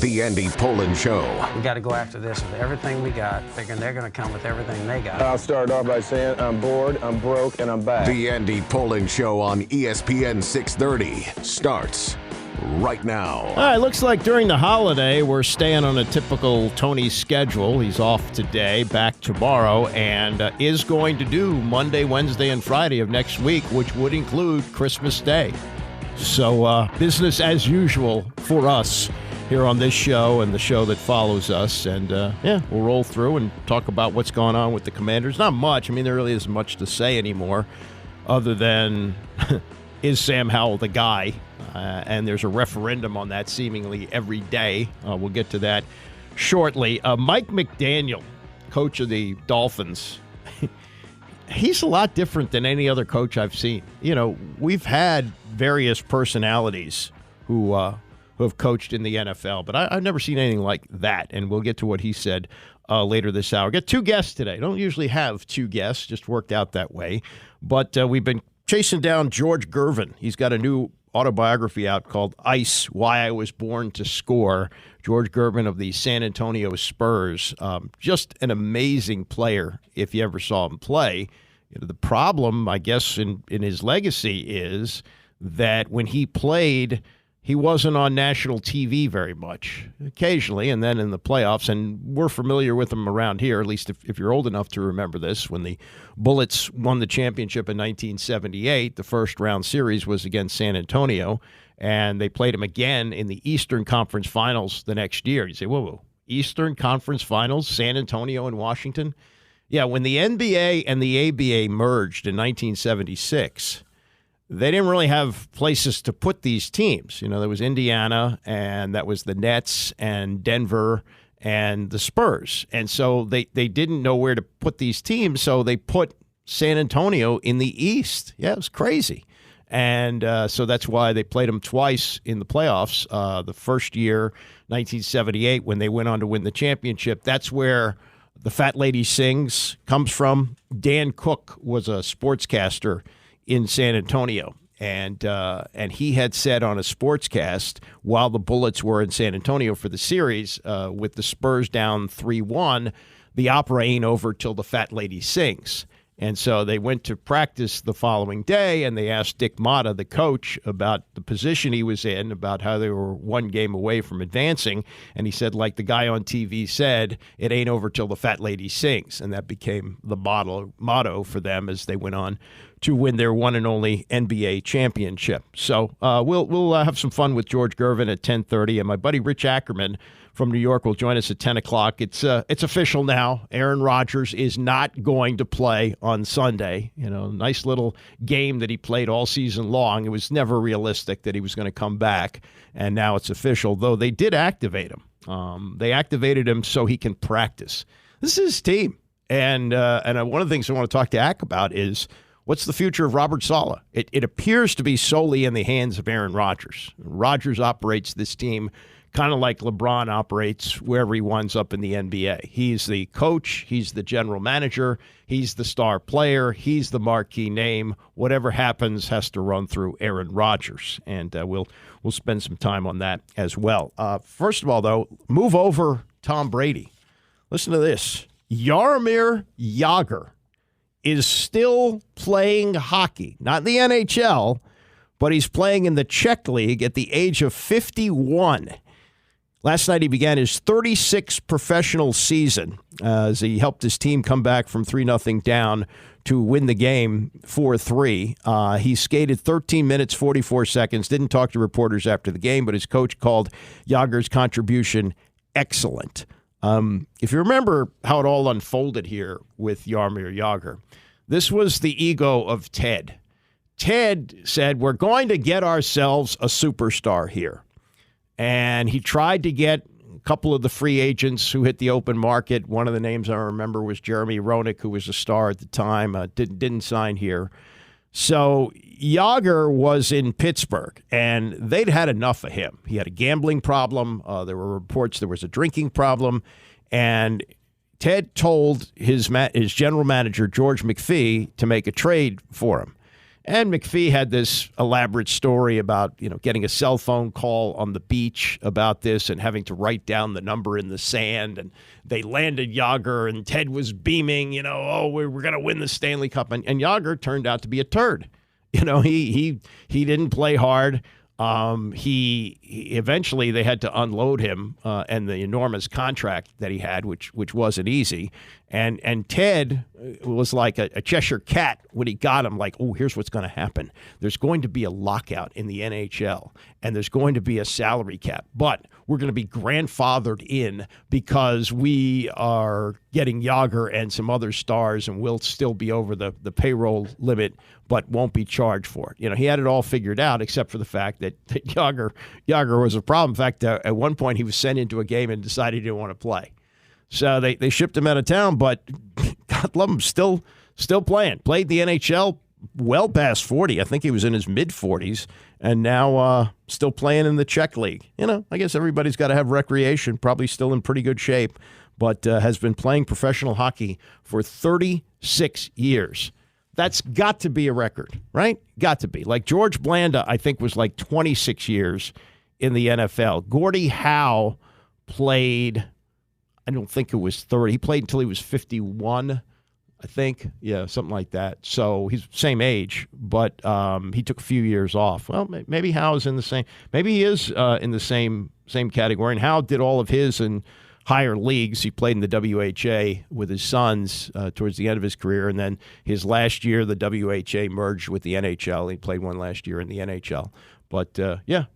The Andy Pollin Show. We got to go after this with everything we got, figuring they're going to come with everything they got. I'll start off by saying I'm bored, I'm broke, and I'm back. The Andy Pollin Show on ESPN 630 starts right now. All right, looks like during the holiday, we're staying on a typical Tony schedule. He's off today, back tomorrow, and is going to do Monday, Wednesday, and Friday of next week, which would include Christmas Day. So business as usual for us here on this show and the show that follows us. And, we'll roll through and talk about what's going on with the Commanders. Not much. I mean, there really isn't much to say anymore other than is Sam Howell the guy? And there's a referendum on that seemingly every day. We'll get to that shortly. Mike McDaniel, coach of the Dolphins, he's a lot different than any other coach I've seen. You know, we've had various personalities who have coached in the NFL, but I've never seen anything like that. And we'll get to what he said later this hour. Got two guests today. Don't usually have two guests, just worked out that way. But we've been chasing down George Gervin. He's got a new autobiography out called Ice, Why I Was Born to Score. George Gervin of the San Antonio Spurs. Just an amazing player if you ever saw him play. You know, the problem, I guess, in his legacy is that when he played, he wasn't on national TV very much, occasionally, and then in the playoffs. And we're familiar with him around here, at least if you're old enough to remember this. When the Bullets won the championship in 1978, the first-round series was against San Antonio, and they played him again in the Eastern Conference Finals the next year. You say, whoa, Eastern Conference Finals, San Antonio and Washington? Yeah, when the NBA and the ABA merged in 1976, they didn't really have places to put these teams. You know, there was Indiana, and that was the Nets and Denver and the Spurs. And so they didn't know where to put these teams, so they put San Antonio in the East. Yeah, it was crazy. And so that's why they played them twice in the playoffs. The first year, 1978, when they went on to win the championship, that's where the Fat Lady Sings comes from. Dan Cook was a sportscaster in San Antonio, and he had said on a sportscast while the Bullets were in San Antonio for the series, with the Spurs down 3-1, the opera ain't over till the Fat Lady Sings. And so they went to practice the following day, and they asked Dick Motta, the coach, about the position he was in, about how they were one game away from advancing. And he said, like the guy on TV said, it ain't over till the Fat Lady Sings. And that became the motto for them as they went on to win their one and only NBA championship. So we'll have some fun with George Gervin at 10:30, and my buddy Rich Ackerman from New York will join us at 10 o'clock. It's official now. Aaron Rodgers is not going to play on Sunday. You know, nice little game that he played all season long. It was never realistic that he was going to come back, and now it's official, though they did activate him. They activated him so he can practice. This is his team. And one of the things I want to talk to Ack about is, what's the future of Robert Saleh? It appears to be solely in the hands of Aaron Rodgers. Rodgers operates this team kind of like LeBron operates wherever he winds up in the NBA. He's the coach. He's the general manager. He's the star player. He's the marquee name. Whatever happens has to run through Aaron Rodgers, and we'll spend some time on that as well. First of all, though, move over Tom Brady. Listen to this. Jaromir Jagr is still playing hockey, not in the NHL, but he's playing in the Czech League at the age of 51. Last night he began his 36th professional season as he helped his team come back from 3-0 down to win the game 4-3. He skated 13 minutes, 44 seconds, didn't talk to reporters after the game, but his coach called Jagr's contribution excellent. If you remember how it all unfolded here with Jaromir Jagr, this was the ego of Ted. Ted said, we're going to get ourselves a superstar here. And he tried to get a couple of the free agents who hit the open market. One of the names I remember was Jeremy Roenick, who was a star at the time, didn't sign here. So Jagr was in Pittsburgh, and they'd had enough of him. He had a gambling problem. There were reports there was a drinking problem. And Ted told his general manager, George McPhee, to make a trade for him. And McPhee had this elaborate story about, getting a cell phone call on the beach about this and having to write down the number in the sand. And they landed Yager, and Ted was beaming, we're going to win the Stanley Cup. And Yager turned out to be a turd. He didn't play hard. He eventually they had to unload him and the enormous contract that he had, which wasn't easy. And Ted was like a Cheshire cat when he got him. Like, oh, here's what's going to happen. There's going to be a lockout in the NHL, and there's going to be a salary cap, but we're going to be grandfathered in because we are getting Yager and some other stars, and we'll still be over the payroll limit, but won't be charged for it. He had it all figured out, except for the fact that Yager was a problem. In fact, at one point he was sent into a game and decided he didn't want to play. So they shipped him out of town, but God love him, still playing. Played the NHL well past 40. I think he was in his mid-40s, and now still playing in the Czech League. I guess everybody's got to have recreation, probably still in pretty good shape, but has been playing professional hockey for 36 years. That's got to be a record, right? Got to be. Like George Blanda, I think, was like 26 years in the NFL. Gordie Howe played, I don't think it was 30. He played until he was 51, I think. Yeah, something like that. So he's the same age, but he took a few years off. Well, maybe Howe's in the same, maybe he is in the same category. And Howe did all of his in higher leagues. He played in the WHA with his sons towards the end of his career, and then his last year, the WHA merged with the NHL. He played one last year in the NHL. But,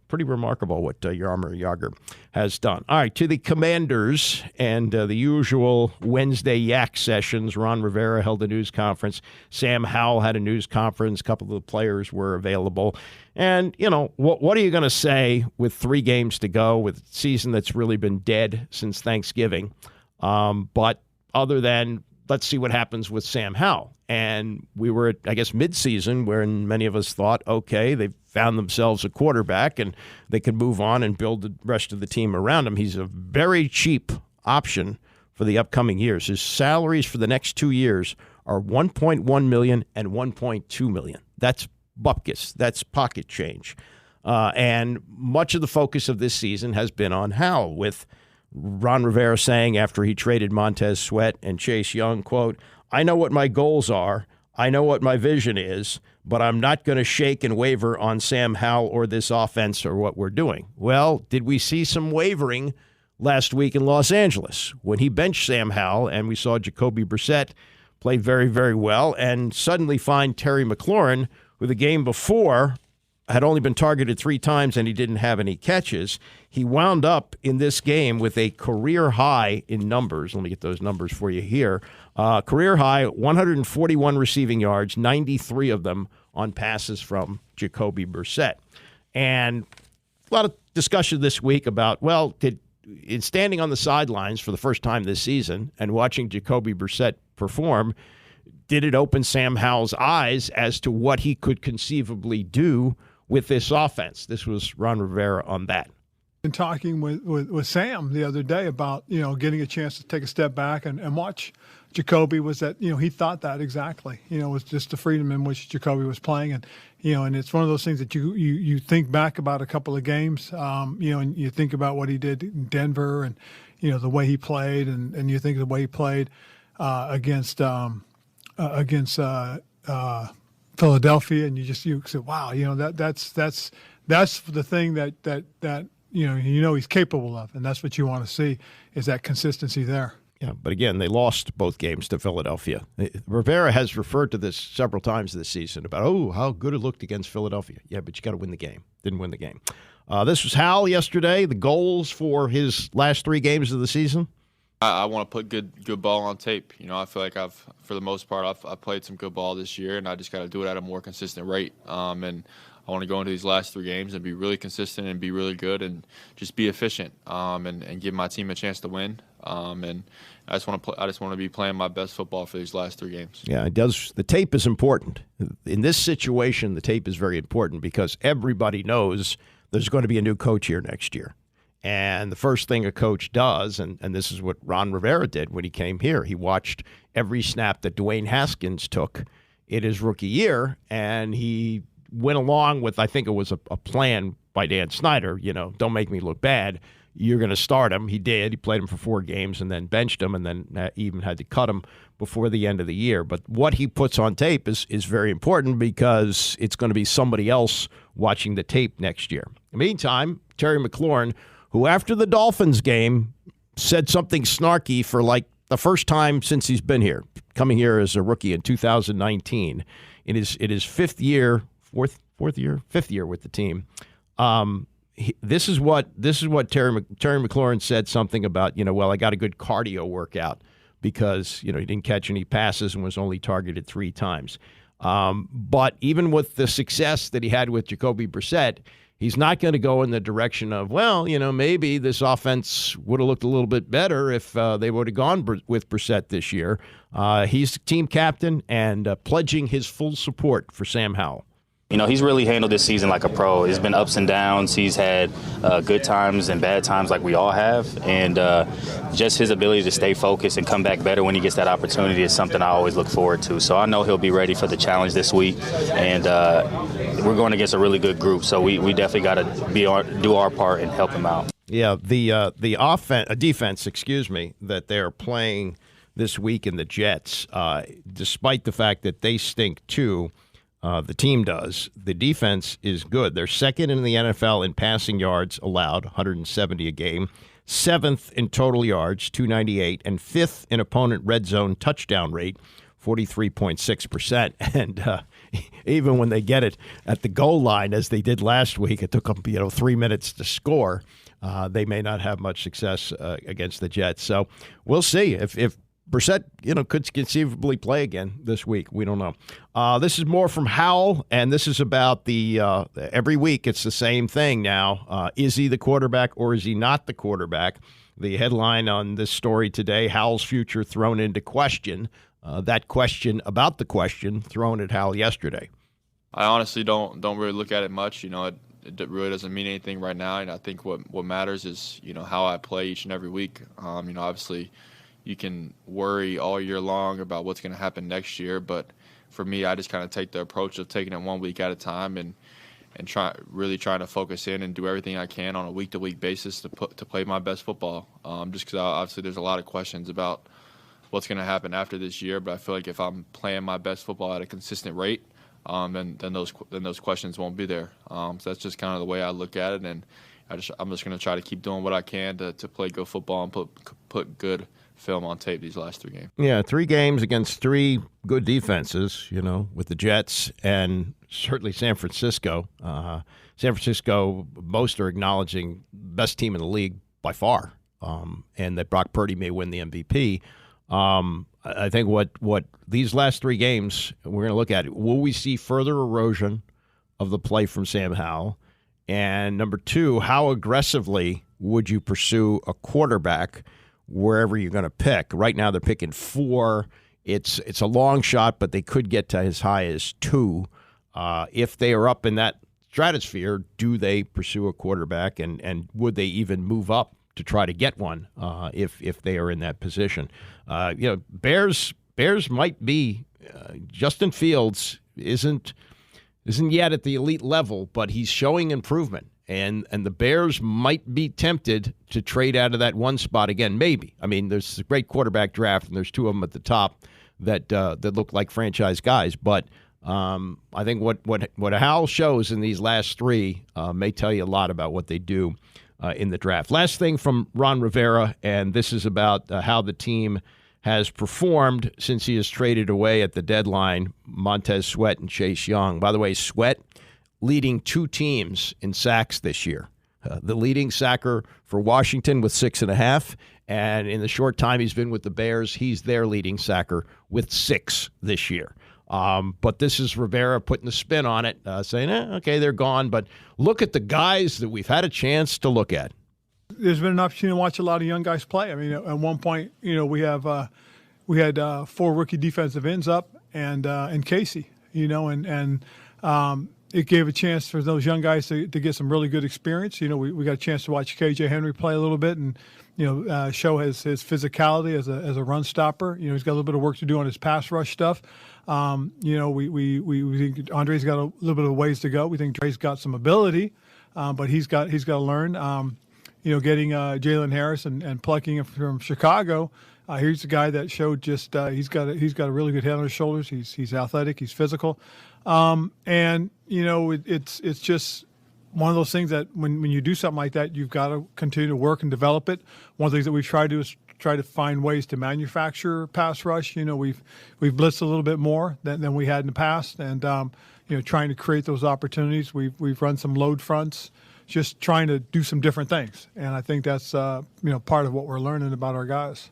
pretty remarkable what Jaromir Jagr has done. All right, to the Commanders and the usual Wednesday yak sessions. Ron Rivera held a news conference. Sam Howell had a news conference. A couple of the players were available. And, what are you going to say with 3 games to go, with a season that's really been dead since Thanksgiving? But other than, let's see what happens with Sam Howell. And we were at, I guess, midseason, when many of us thought, okay, they've found themselves a quarterback and they can move on and build the rest of the team around him. He's a very cheap option for the upcoming years. His salaries for the next 2 years are $1.1 million and $1.2 million. That's bupkis. That's pocket change. And much of the focus of this season has been on Howell, with Ron Rivera saying after he traded Montez Sweat and Chase Young, quote, "I know what my goals are. I know what my vision is, but I'm not going to shake and waver on Sam Howell or this offense or what we're doing." Well, did we see some wavering last week in Los Angeles when he benched Sam Howell and we saw Jacoby Brissett play very, very well and suddenly find Terry McLaurin, who the game before had only been targeted 3 times and he didn't have any catches. He wound up in this game with a career high in numbers. Let me get those numbers for you here. Career high, 141 receiving yards, 93 of them on passes from Jacoby Brissett. And a lot of discussion this week about, well, in standing on the sidelines for the first time this season and watching Jacoby Brissett perform, did it open Sam Howell's eyes as to what he could conceivably do with this offense? This was Ron Rivera on that. Been talking with Sam the other day about, getting a chance to take a step back and watch Jacoby. Was that, he thought that exactly, was just the freedom in which Jacoby was playing. And, and it's one of those things that you think back about a couple of games, and you think about what he did in Denver and, the way he played, and you think of the way he played against Philadelphia, and you say, wow, that's the thing that he's capable of, and that's what you want to see, is that consistency there. Yeah, but again, they lost both games to Philadelphia. Rivera has referred to this several times this season about, how good it looked against Philadelphia. Yeah, but you got to win the game. Didn't win the game. This was Howell yesterday. The goals for his last 3 games of the season. I want to put good ball on tape. I feel like for the most part, I've played some good ball this year, and I just got to do it at a more consistent rate. And I want to go into these last 3 games and be really consistent and be really good and just be efficient, and give my team a chance to win. And I just want to be playing my best football for these last 3 games. Yeah, it does. The tape is important. In this situation, the tape is very important because everybody knows there's going to be a new coach here next year. And the first thing a coach does, and this is what Ron Rivera did when he came here, he watched every snap that Dwayne Haskins took in his rookie year, and he went along with, I think it was a plan by Dan Snyder, don't make me look bad. You're going to start him. He did. He played him for 4 games and then benched him and then even had to cut him before the end of the year. But what he puts on tape is very important because it's going to be somebody else watching the tape next year. In the meantime, Terry McLaurin, who after the Dolphins game said something snarky for like the first time since he's been here, coming here as a rookie in 2019, in his fifth year with the team. This is what Terry McLaurin said something about, I got a good cardio workout because, he didn't catch any passes and was only targeted 3 times. But even with the success that he had with Jacoby Brissett, he's not going to go in the direction of, maybe this offense would have looked a little bit better if they would have gone with Brissett this year. He's the team captain and pledging his full support for Sam Howell. He's really handled this season like a pro. It's been ups and downs. He's had good times and bad times like we all have. And just his ability to stay focused and come back better when he gets that opportunity is something I always look forward to. So I know he'll be ready for the challenge this week. And we're going against a really good group. So we definitely got to do our part and help him out. Yeah, the defense, that they're playing this week in the Jets, despite the fact that they stink too, the team does. The defense is good. They're second in the NFL in passing yards allowed, 170 a game, 7th in total yards, 298, and 5th in opponent red zone touchdown rate, 43.6%. And even when they get it at the goal line, as they did last week, it took them 3 minutes to score. They may not have much success against the Jets. So we'll see if Brissett, could conceivably play again this week. We don't know. This is more from Howell, and this is about every week it's the same thing now. Is he the quarterback or is he not the quarterback? The headline on this story today, Howell's future thrown into question. That question about the question thrown at Howell yesterday. I honestly don't really look at it much. It really doesn't mean anything right now, and I think what matters is, how I play each and every week. Obviously, you can worry all year long about what's going to happen next year, but for me, I just kind of take the approach of taking it 1 week at a time and trying to focus in and do everything I can on a week-to-week basis to play my best football. Just because obviously there's a lot of questions about what's going to happen after this year, but I feel like if I'm playing my best football at a consistent rate, then those questions won't be there. So that's just kind of the way I look at it, and I'm just going to try to keep doing what I can to play good football and put good film on tape these last 3 games. Yeah, 3 games against 3 good defenses, with the Jets and certainly San Francisco. San Francisco, most are acknowledging best team in the league by far, and that Brock Purdy may win the MVP. I think what these last 3 games we're going to look at, will we see further erosion of the play from Sam Howell? And number 2, how aggressively would you pursue a quarterback wherever you're going to pick? Right now they're picking 4. It's a long shot, but they could get to as high as 2. If they are up in that stratosphere, do they pursue a quarterback, and would they even move up to try to get one if they are in that position? Bears might be Justin Fields isn't yet at the elite level, but he's showing improvement. And the Bears might be tempted to trade out of that 1 spot again, maybe. I mean, there's a great quarterback draft, and there's 2 of them at the top that look like franchise guys. But I think what Howell shows in these last 3 may tell you a lot about what they do in the draft. Last thing from Ron Rivera, and this is about how the team has performed since he has traded away at the deadline Montez Sweat and Chase Young. By the way, Sweat leading 2 teams in sacks this year. The leading sacker for Washington with 6.5, and in the short time he's been with the Bears, he's their leading sacker with 6 this year. But this is Rivera putting the spin on it, saying, okay, they're gone, but look at the guys that we've had a chance to look at. There's been an opportunity to watch a lot of young guys play. I mean, at one point, we had 4 rookie defensive ends up and Casey, and it gave a chance for those young guys to get some really good experience. We got a chance to watch KJ Henry play a little bit and, show his physicality as a run stopper. He's got a little bit of work to do on his pass rush stuff. We think Andre's got a little bit of ways to go. We think Dre's got some ability, but he's got to learn. Getting Jalen Harris and plucking him from Chicago. Here's a guy that showed just he's got a really good head on his shoulders. He's athletic. He's physical, it's just one of those things that when you do something like that, you've got to continue to work and develop it. One of the things that we've tried to do is try to find ways to manufacture pass rush. We've blitzed a little bit more than we had in the past, and trying to create those opportunities. We've run some load fronts, just trying to do some different things. And I think that's, part of what we're learning about our guys.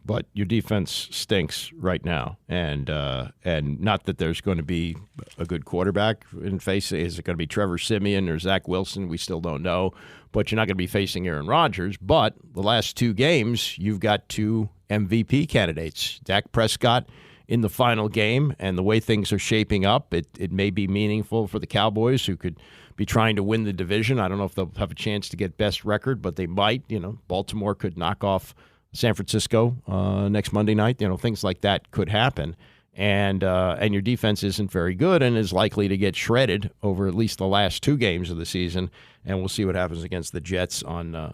But your defense stinks right now. And not that there's going to be a good quarterback in face. Is it going to be Trevor Siemian or Zach Wilson? We still don't know. But you're not going to be facing Aaron Rodgers. But the last two games, you've got two MVP candidates. Dak Prescott in the final game, and the way things are shaping up, it may be meaningful for the Cowboys, who could be trying to win the division. I don't know if they'll have a chance to get best record, but they might. Baltimore could knock off San Francisco next Monday night. Things like that could happen. And your defense isn't very good and is likely to get shredded over at least the last two games of the season. And we'll see what happens against the Jets on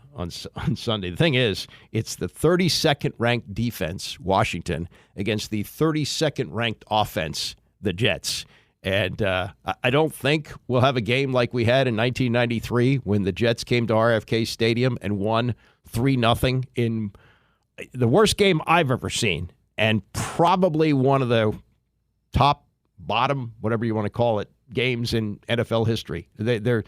Sunday. The thing is, it's the 32nd ranked defense, Washington, against the 32nd ranked offense, the Jets. And I don't think we'll have a game like we had in 1993 when the Jets came to RFK Stadium and won 3-0 in the worst game I've ever seen, and probably one of the top, bottom, whatever you want to call it, games in NFL history. There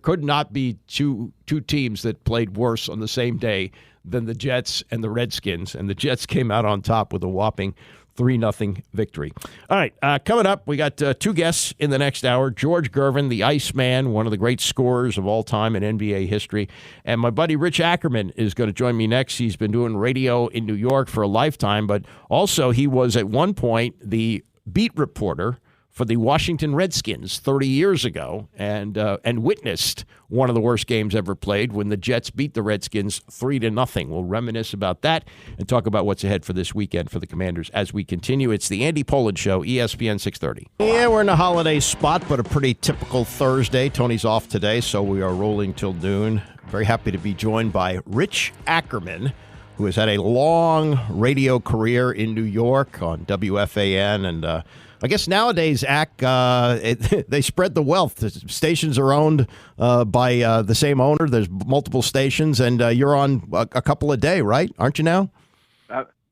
could not be two teams that played worse on the same day than the Jets and the Redskins, and the Jets came out on top with a whopping 3-0 victory. All right, coming up, we got two guests in the next hour. George Gervin, the Iceman, one of the great scorers of all time in NBA history. And my buddy Rich Ackerman is going to join me next. He's been doing radio in New York for a lifetime, but also he was at one point the beat reporter for the Washington Redskins 30 years ago, and witnessed one of the worst games ever played when the Jets beat the Redskins 3-0. We'll reminisce about that and talk about what's ahead for this weekend for the Commanders as we continue. It's the Andy Pollard Show, ESPN 630. Yeah, we're in a holiday spot, but a pretty typical Thursday. Tony's off today, so we are rolling till noon. Very happy to be joined by Rich Ackerman, who has had a long radio career in New York on WFAN, and I guess nowadays, they spread the wealth. The stations are owned by the same owner. There's multiple stations, and you're on a couple a day, right? Aren't you now?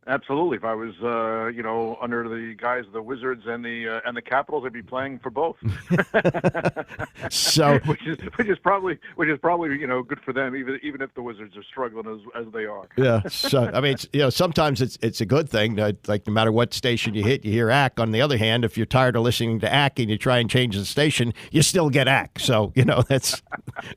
Absolutely. If I was, under the guise of the Wizards and the Capitals, I'd be playing for both. So, which is probably good for them, even if the Wizards are struggling as they are. Yeah. So I mean, sometimes it's a good thing. Like no matter what station you hit, you hear ACK. On the other hand, if you're tired of listening to ACK and you try and change the station, you still get ACK. So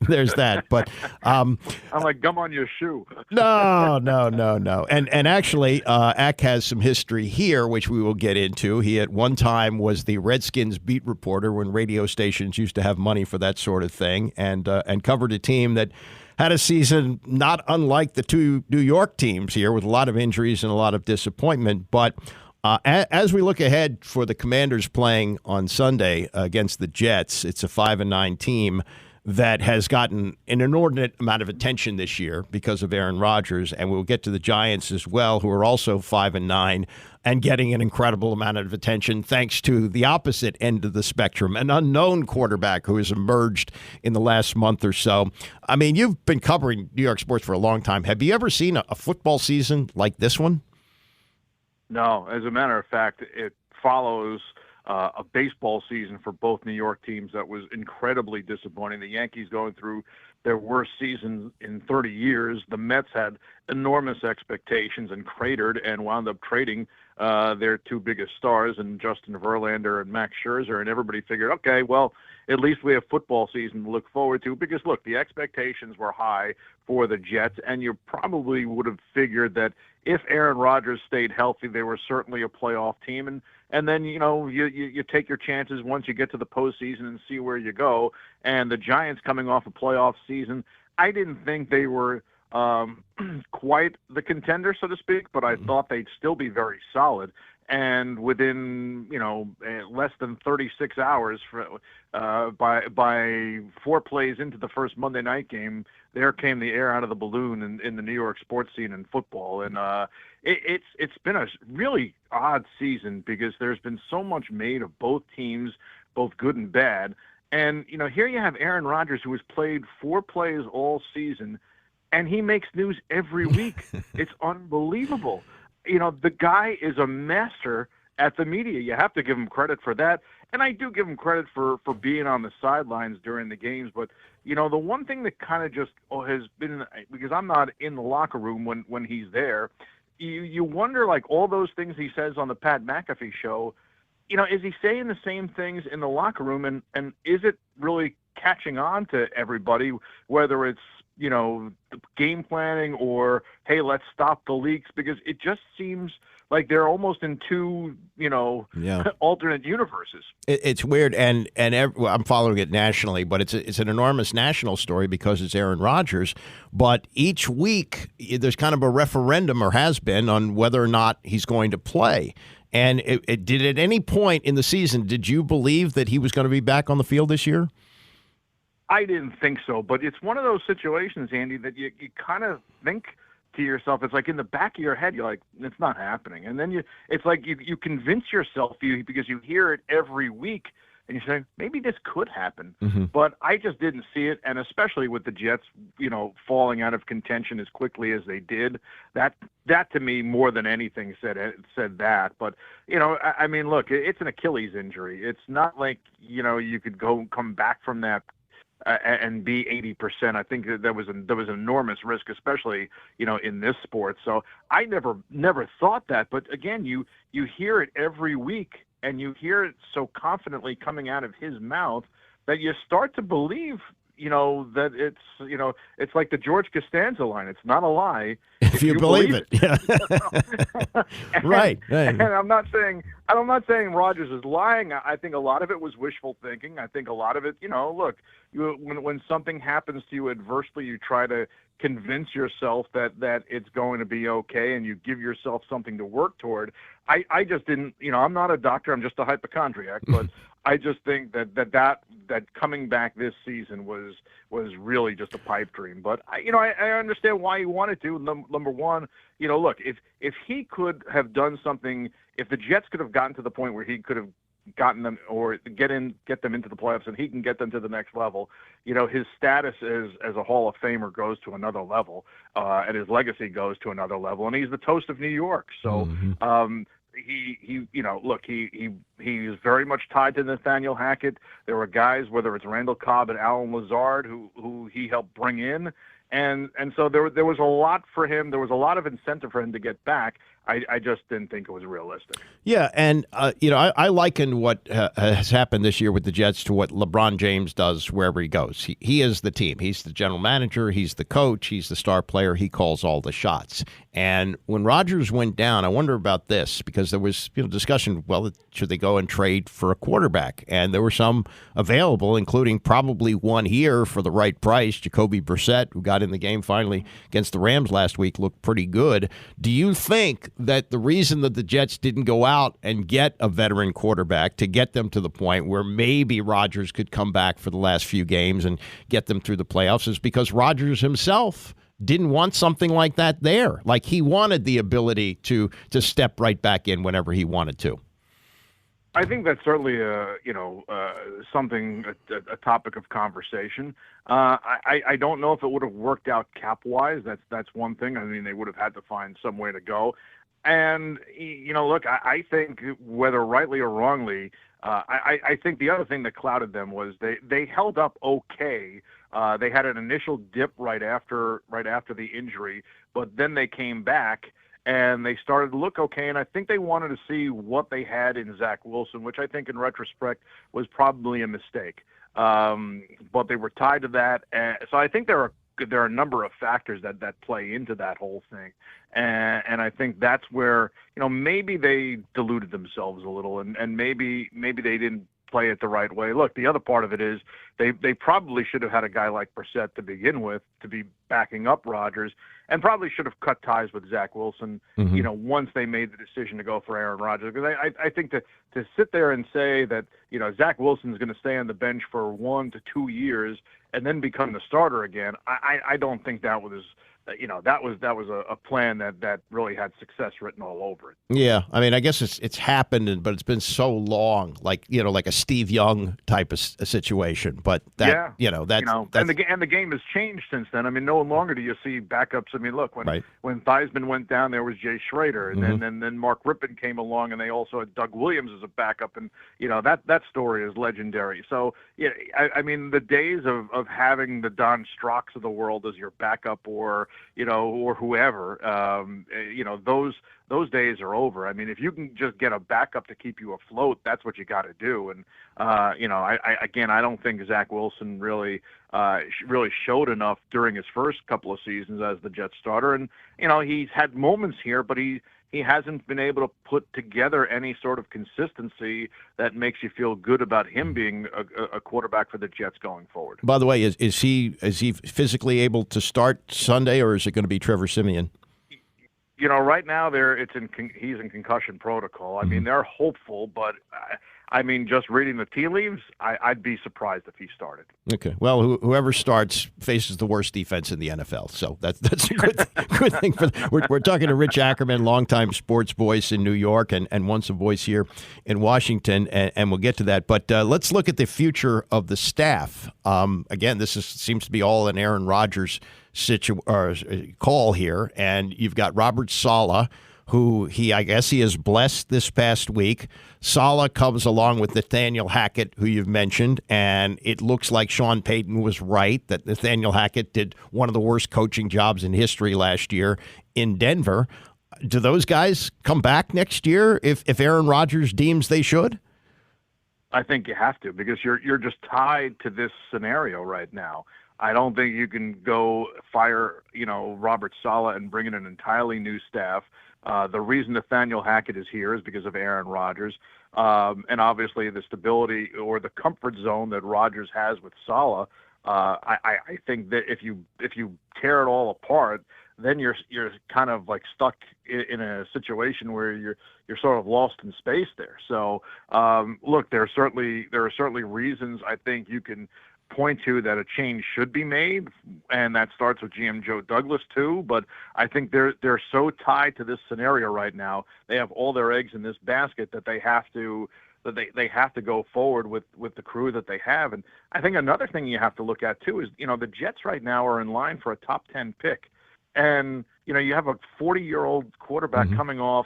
there's that. But I'm like gum on your shoe. No. And actually. ACK has some history here, which we will get into. He at one time was the Redskins beat reporter when radio stations used to have money for that sort of thing, and covered a team that had a season not unlike the two New York teams here, with a lot of injuries and a lot of disappointment. But as we look ahead for the Commanders playing on Sunday against the Jets, it's a 5-9 team that has gotten an inordinate amount of attention this year because of Aaron Rodgers, and we'll get to the Giants as well, who are also 5-9 and getting an incredible amount of attention thanks to the opposite end of the spectrum, an unknown quarterback who has emerged in the last month or so. I mean, you've been covering New York sports for a long time. Have you ever seen a football season like this one? No. As a matter of fact, it follows a baseball season for both New York teams that was incredibly disappointing. The Yankees going through their worst season in 30 years. The Mets had enormous expectations and cratered and wound up trading their two biggest stars, and Justin Verlander and Max Scherzer, and everybody figured, okay, well, at least we have football season to look forward to, because, look, the expectations were high for the Jets, and you probably would have figured that if Aaron Rodgers stayed healthy, they were certainly a playoff team, and and then you take your chances once you get to the postseason and see where you go. And the Giants coming off a playoff season, I didn't think they were quite the contender, so to speak, but I thought they'd still be very solid. And within less than 36 hours, by 4 plays into the first Monday night game, there came the air out of the balloon in the New York sports scene in football. And it's been a really odd season because there's been so much made of both teams, both good and bad. And here you have Aaron Rodgers, who has played 4 plays all season, and he makes news every week. It's unbelievable. The guy is a master at the media. You have to give him credit for that. And I do give him credit for being on the sidelines during the games. But, the one thing that kind of just has been, because I'm not in the locker room when he's there, you wonder, like, all those things he says on the Pat McAfee show, is he saying the same things in the locker room? And is it really catching on to everybody, whether it's, game planning or, hey, let's stop the leaks, because it just seems like they're almost in 2, alternate universes. It's weird, and I'm following it nationally, but it's an enormous national story because it's Aaron Rodgers. But each week there's kind of a referendum, or has been, on whether or not he's going to play. And did at any point in the season, did you believe that he was going to be back on the field this year? I didn't think so, but it's one of those situations, Andy, that you kind of think to yourself, it's like in the back of your head, you're like, it's not happening. And then it's like you convince yourself because you hear it every week, and you say, maybe this could happen. Mm-hmm. But I just didn't see it, and especially with the Jets, falling out of contention as quickly as they did, that to me, more than anything, said that. But, I mean, look, it's an Achilles injury. It's not like, you could come back from that and be 80%. I think that there was enormous risk, especially in this sport. So I never thought that. But again, you hear it every week, and you hear it so confidently coming out of his mouth that you start to believe that it's like the George Costanza line. It's not a lie if you believe it. Yeah. Right. And I'm not saying Rodgers is lying. I think a lot of it was wishful thinking. I think a lot of it, look, when something happens to you adversely, you try to convince yourself that it's going to be okay, and you give yourself something to work toward. I just didn't, I'm not a doctor. I'm just a hypochondriac, but I just think that coming back this season was really just a pipe dream. But I understand why he wanted to. Number one, look, if he could have done something, if the Jets could have gotten to the point where he could have gotten them or get them into the playoffs, and he can get them to the next level, his status as a Hall of Famer goes to another level, and his legacy goes to another level, and he's the toast of New York. So, he's very much tied to Nathaniel Hackett. There were guys, whether it's Randall Cobb and Alan Lazard, who he helped bring in. And so there was a lot for him. There was a lot of incentive for him to get back. I just didn't think it was realistic. Yeah, and I liken what has happened this year with the Jets to what LeBron James does wherever he goes. He is the team. He's the general manager. He's the coach. He's the star player. He calls all the shots. And when Rodgers went down, I wonder about this, because there was discussion, well, should they go and trade for a quarterback? And there were some available, including probably one here for the right price. Jacoby Brissett, who got in the game finally against the Rams last week, looked pretty good. Do you think that the reason that the Jets didn't go out and get a veteran quarterback to get them to the point where maybe Rodgers could come back for the last few games and get them through the playoffs is because Rodgers himself didn't want something like that there? Like, he wanted the ability to step right back in whenever he wanted to. I think that's certainly a topic of conversation. I don't know if it would have worked out cap-wise. That's one thing. I mean, they would have had to find some way to go. And, look, I think whether rightly or wrongly, I think the other thing that clouded them was they held up okay. They had an initial dip right after the injury, but then they came back and they started to look okay. And I think they wanted to see what they had in Zach Wilson, which I think in retrospect was probably a mistake. But they were tied to that. So I think there are there are a number of factors that play into that whole thing, and I think that's where maybe they deluded themselves a little, and maybe they didn't play it the right way. Look, the other part of it is they probably should have had a guy like Brissett to begin with to be backing up Rodgers, and probably should have cut ties with Zach Wilson, once they made the decision to go for Aaron Rodgers. Because I think to sit there and say that, Zach Wilson's going to stay on the bench for 1 to 2 years and then become the starter again, I don't think that was that was a plan that really had success written all over it. Yeah, I mean, I guess it's happened, but it's been so long, like a Steve Young type of situation. But that, and the game has changed since then. I mean, no longer do you see backups. I mean, look, when Theismann went down, there was Jay Schrader, and then Mark Rippon came along, and they also had Doug Williams as a backup, and that story is legendary. So yeah, I mean, the days of having the Don Strocks of the world as your backup, or whoever, those days are over. I mean, if you can just get a backup to keep you afloat, that's what you got to do. And I don't think Zach Wilson really showed enough during his first couple of seasons as the Jets starter. And he's had moments here, but he hasn't been able to put together any sort of consistency that makes you feel good about him being a quarterback for the Jets going forward. By the way, is he physically able to start Sunday, or is it going to be Trevor Siemian? Right now he's in concussion protocol. I mean, they're hopeful, but I mean, just reading the tea leaves, I'd be surprised if he started. Okay. Well, whoever starts faces the worst defense in the NFL, so that's a good thing. We're talking to Rich Ackerman, longtime sports voice in New York and once a voice here in Washington, and we'll get to that. But let's look at the future of the staff. Again, this seems to be all an Aaron Rodgers call here, and you've got Robert Saleh, who I guess he has blessed this past week. Saleh comes along with Nathaniel Hackett, who you've mentioned, and it looks like Sean Payton was right that Nathaniel Hackett did one of the worst coaching jobs in history last year in Denver. Do those guys come back next year if Aaron Rodgers deems they should? I think you have to, because you're just tied to this scenario right now. I don't think you can go fire, Robert Saleh and bring in an entirely new staff. The reason Nathaniel Hackett is here is because of Aaron Rodgers, and obviously the stability or the comfort zone that Rodgers has with Saleh. I think that if you tear it all apart, then you're kind of like stuck in a situation where you're sort of lost in space there. So look, there are certainly reasons I think you can point to that a change should be made, and that starts with GM Joe Douglas too. But I think they're so tied to this scenario right now. They have all their eggs in this basket that they have to go forward with the crew that they have. And I think another thing you have to look at too is the Jets right now are in line for a top 10 pick, and you have a 40-year-old quarterback coming off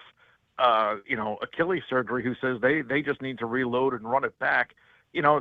Achilles surgery who says they just need to reload and run it back.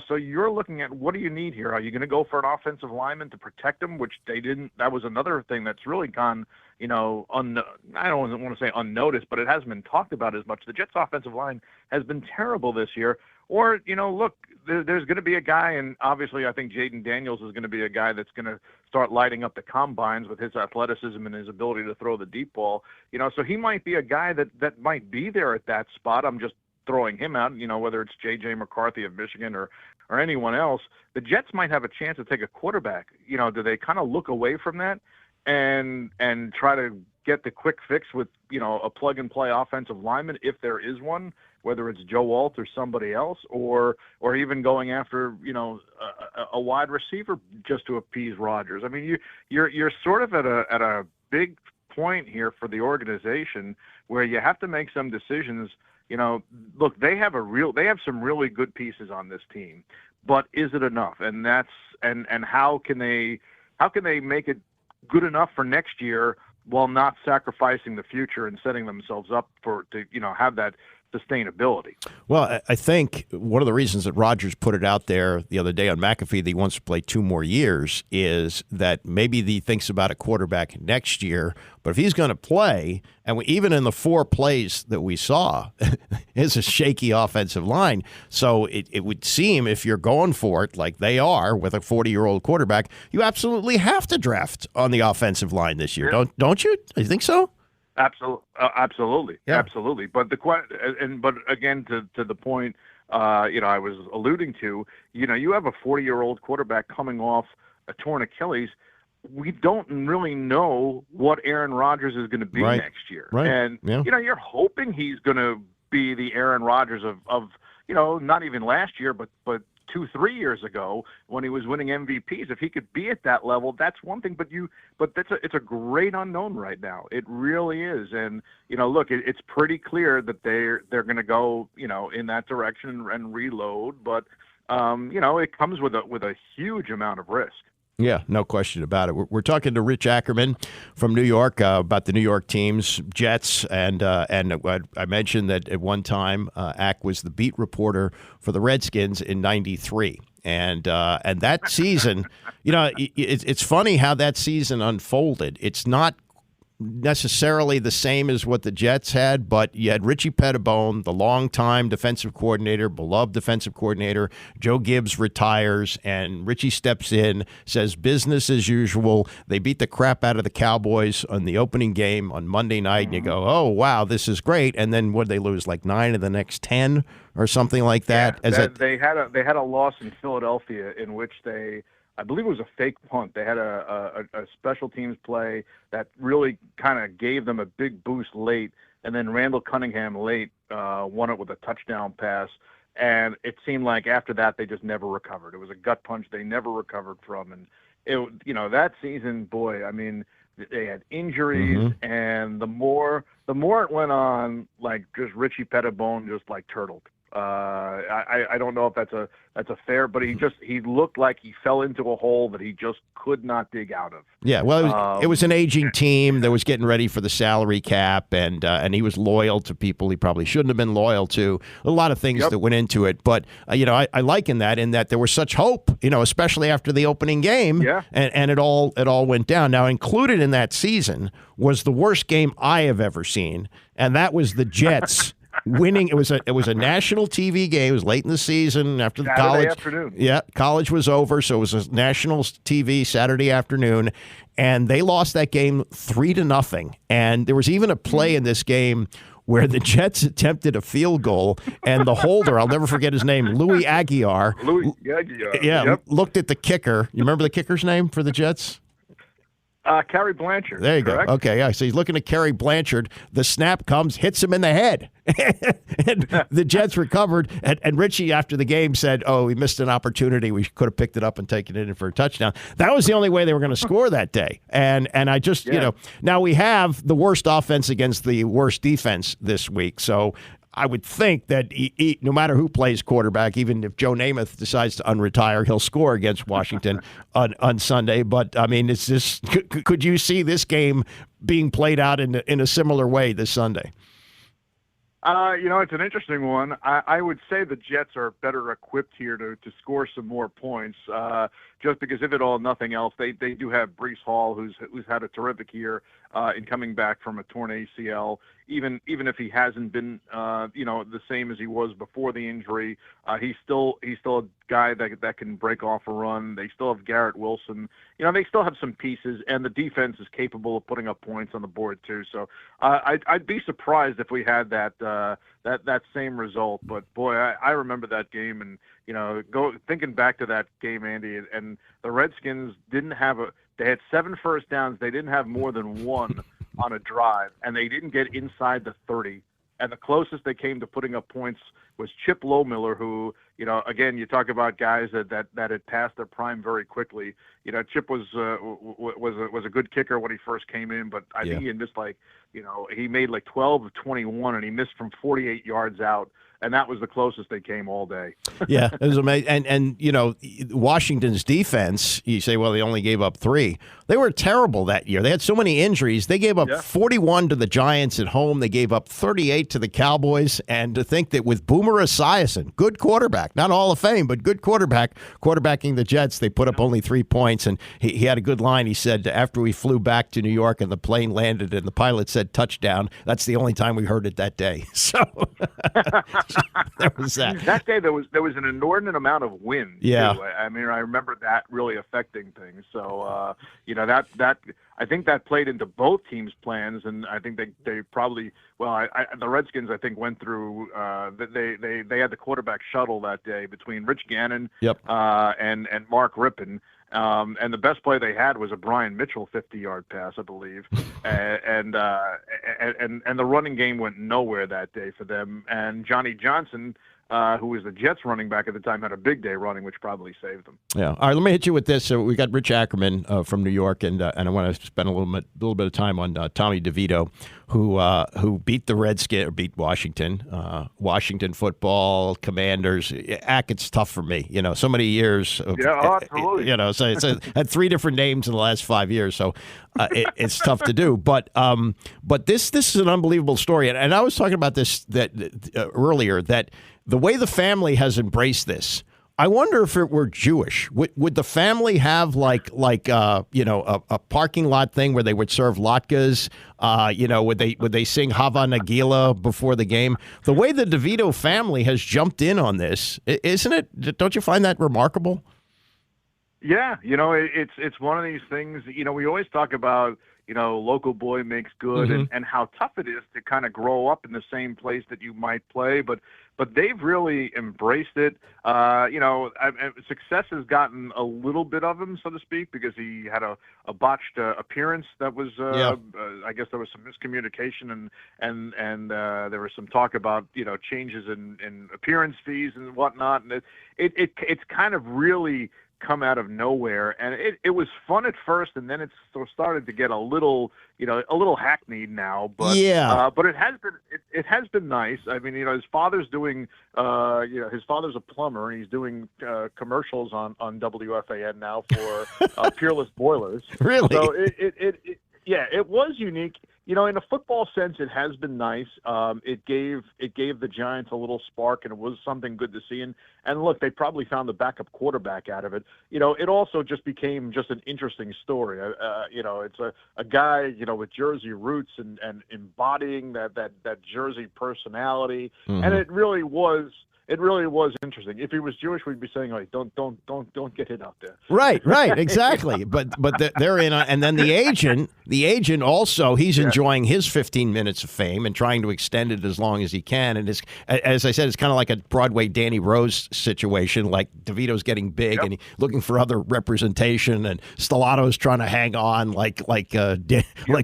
So you're looking at, what do you need here? Are you going to go for an offensive lineman to protect him, which they didn't? That was another thing that's really gone, I don't want to say unnoticed, but it hasn't been talked about as much. The Jets' offensive line has been terrible this year. Or, look, there's going to be a guy, and obviously I think Jaden Daniels is going to be a guy that's going to start lighting up the combines with his athleticism and his ability to throw the deep ball. So he might be a guy that might be there at that spot. I'm just throwing him out, whether it's J.J. McCarthy of Michigan or anyone else. The Jets might have a chance to take a quarterback. Do they kind of look away from that and try to get the quick fix with, a plug-and-play offensive lineman, if there is one, whether it's Joe Alt or somebody else, or even going after, a wide receiver just to appease Rodgers? I mean, you're sort of at a big point here for the organization where you have to make some decisions. Look, they have some really good pieces on this team, but is it enough? And and how can they make it good enough for next year while not sacrificing the future and setting themselves up to have that sustainability. Well, I think one of the reasons that Rodgers put it out there the other day on McAfee that he wants to play 2 more years is that maybe he thinks about a quarterback next year. But if he's going to play, and even in the 4 plays that we saw, it's a shaky offensive line. So it would seem if you're going for it like they are with a 40-year-old quarterback, you absolutely have to draft on the offensive line this year. Don't you? You think so? Absolutely, yeah. Absolutely. But but again, to the point, I was alluding to, you have a 40-year-old quarterback coming off a torn Achilles. We don't really know what Aaron Rodgers is going to be next year, and you're hoping he's going to be the Aaron Rodgers of not even last year, but 2-3 years ago when he was winning MVPs. If he could be at that level, that's one thing. But it's a great unknown right now. It really is. And look, it's pretty clear that they're going to go in that direction and reload. But it comes with a huge amount of risk. Yeah, no question about it. We're talking to Rich Ackerman from New York about the New York teams, Jets, and I mentioned that at one time Ack was the beat reporter for the Redskins in '93, and that season, it's funny how that season unfolded. It's not necessarily the same as what the Jets had, but you had Richie Pettibone, the longtime defensive coordinator, beloved defensive coordinator. Joe Gibbs retires, and Richie steps in, says business as usual. They beat the crap out of the Cowboys on the opening game on Monday night, and you go, oh, wow, this is great. And then what did they lose, like 9 of the next 10 or something like that? Yeah, they had a loss in Philadelphia in which I believe it was a fake punt. They had a special teams play that really kind of gave them a big boost late, and then Randall Cunningham late won it with a touchdown pass. And it seemed like after that they just never recovered. It was a gut punch they never recovered from. And that season, boy, I mean, they had injuries, and the more it went on, like just Richie Pettibone just like turtled. I don't know if that's a fair, but he looked like he fell into a hole that he just could not dig out of. Yeah, well, it was an aging team that was getting ready for the salary cap, and he was loyal to people he probably shouldn't have been loyal to. A lot of things that went into it, but I liken that in that there was such hope, especially after the opening game, and it all went down. Now, included in that season was the worst game I have ever seen, and that was the Jets. Winning, it was a national TV game. It was late in the season after the Saturday afternoon. Yeah, college was over, so it was a national TV Saturday afternoon, and they lost that game 3-0. And there was even a play in this game where the Jets attempted a field goal, and the holder, I'll never forget his name, Louis Aguiar. Yeah, looked at the kicker. You remember the kicker's name for the Jets? Kerry Blanchard. There you correct? go. Okay, yeah. So he's looking at Kerry Blanchard. The snap comes, hits him in the head. And the Jets recovered. And Richie, after the game, said, oh, we missed an opportunity. We could have picked it up and taken it in for a touchdown. That was the only way they were going to score that day. And I just, now we have the worst offense against the worst defense this week. So I would think that no matter who plays quarterback, even if Joe Namath decides to unretire, he'll score against Washington on Sunday. But, I mean, it's just could you see this game being played out in a similar way this Sunday? It's an interesting one. I would say the Jets are better equipped here to score some more points, just because if at all nothing else, they do have Breece Hall, who's had a terrific year in coming back from a torn ACL. Even if he hasn't been the same as he was before the injury, he's still a guy that can break off a run. They still have Garrett Wilson. They still have some pieces, and the defense is capable of putting up points on the board too. So I'd be surprised if we had that same result. But boy, I remember that game, and thinking back to that game, Andy, and the Redskins they had 7 first downs. They didn't have more than one on a drive, and they didn't get inside the 30. And the closest they came to putting up points was Chip Lohmiller, who, again, you talk about guys that had passed their prime very quickly. Chip was a good kicker when he first came in, but I think he missed he made like 12 of 21, and he missed from 48 yards out. and that was the closest they came all day. Yeah, it was amazing. And Washington's defense, you say, well, they only gave up 3. They were terrible that year. They had so many injuries. They gave up 41 to the Giants at home. They gave up 38 to the Cowboys. And to think that with Boomer Esiason, good quarterback, not Hall of Fame, but good quarterbacking the Jets, they put up only 3 points. And he had a good line. He said, after we flew back to New York and the plane landed and the pilot said touchdown, that's the only time we heard it that day. So there was that. That day there was an inordinate amount of wind. Yeah. Too. I mean, I remember that really affecting things. So that I think that played into both teams' plans, and I think they probably the Redskins I think went through they had the quarterback shuttle that day between Rich Gannon and Mark Rippon. And the best play they had was a Brian Mitchell 50-yard pass, I believe, and the running game went nowhere that day for them. And Johnny Johnson, who was the Jets running back at the time, had a big day running, which probably saved them. Yeah. All right, let me hit you with this. So we got Rich Ackerman from New York, and I want to spend a little bit of time on Tommy DeVito, who beat Washington, Washington football, Commanders. It's tough for me. So many years. Absolutely. So it's had 3 different names in the last 5 years, so it's tough to do. But this is an unbelievable story, and I was talking about this earlier, that the way the family has embraced this. I wonder if it were Jewish, would the family have like a parking lot thing where they would serve latkes? Would they sing Hava Nagila before the game? The way the DeVito family has jumped in on this, isn't it? Don't you find that remarkable? Yeah, it's one of these things. We always talk about local boy makes good, and how tough it is to kind of grow up in the same place that you might play, but they've really embraced it. Success has gotten a little bit of him, so to speak, because he had a botched appearance that was, I guess there was some miscommunication, and there was some talk about changes in appearance fees and whatnot, and it's kind of really come out of nowhere, and it was fun at first, and then it's started to get a little hackneyed now. But but it has been nice. I mean, his father's doing his father's a plumber, and he's doing commercials on WFAN now for Peerless Boilers. Really? So it was unique. In a football sense, it has been nice. It gave the Giants a little spark, and it was something good to see. And look, they probably found the backup quarterback out of it. It also just became just an interesting story. It's a guy, with Jersey roots and embodying that Jersey personality, and it really was. It really was interesting. If he was Jewish, we'd be saying, like, don't get hit out there. Right, exactly. But they're in, and then the agent also, he's enjoying his 15 minutes of fame and trying to extend it as long as he can. And as I said, it's kind of like a Broadway Danny Rose situation. Like DeVito's getting big and looking for other representation, and Stellato's trying to hang on, like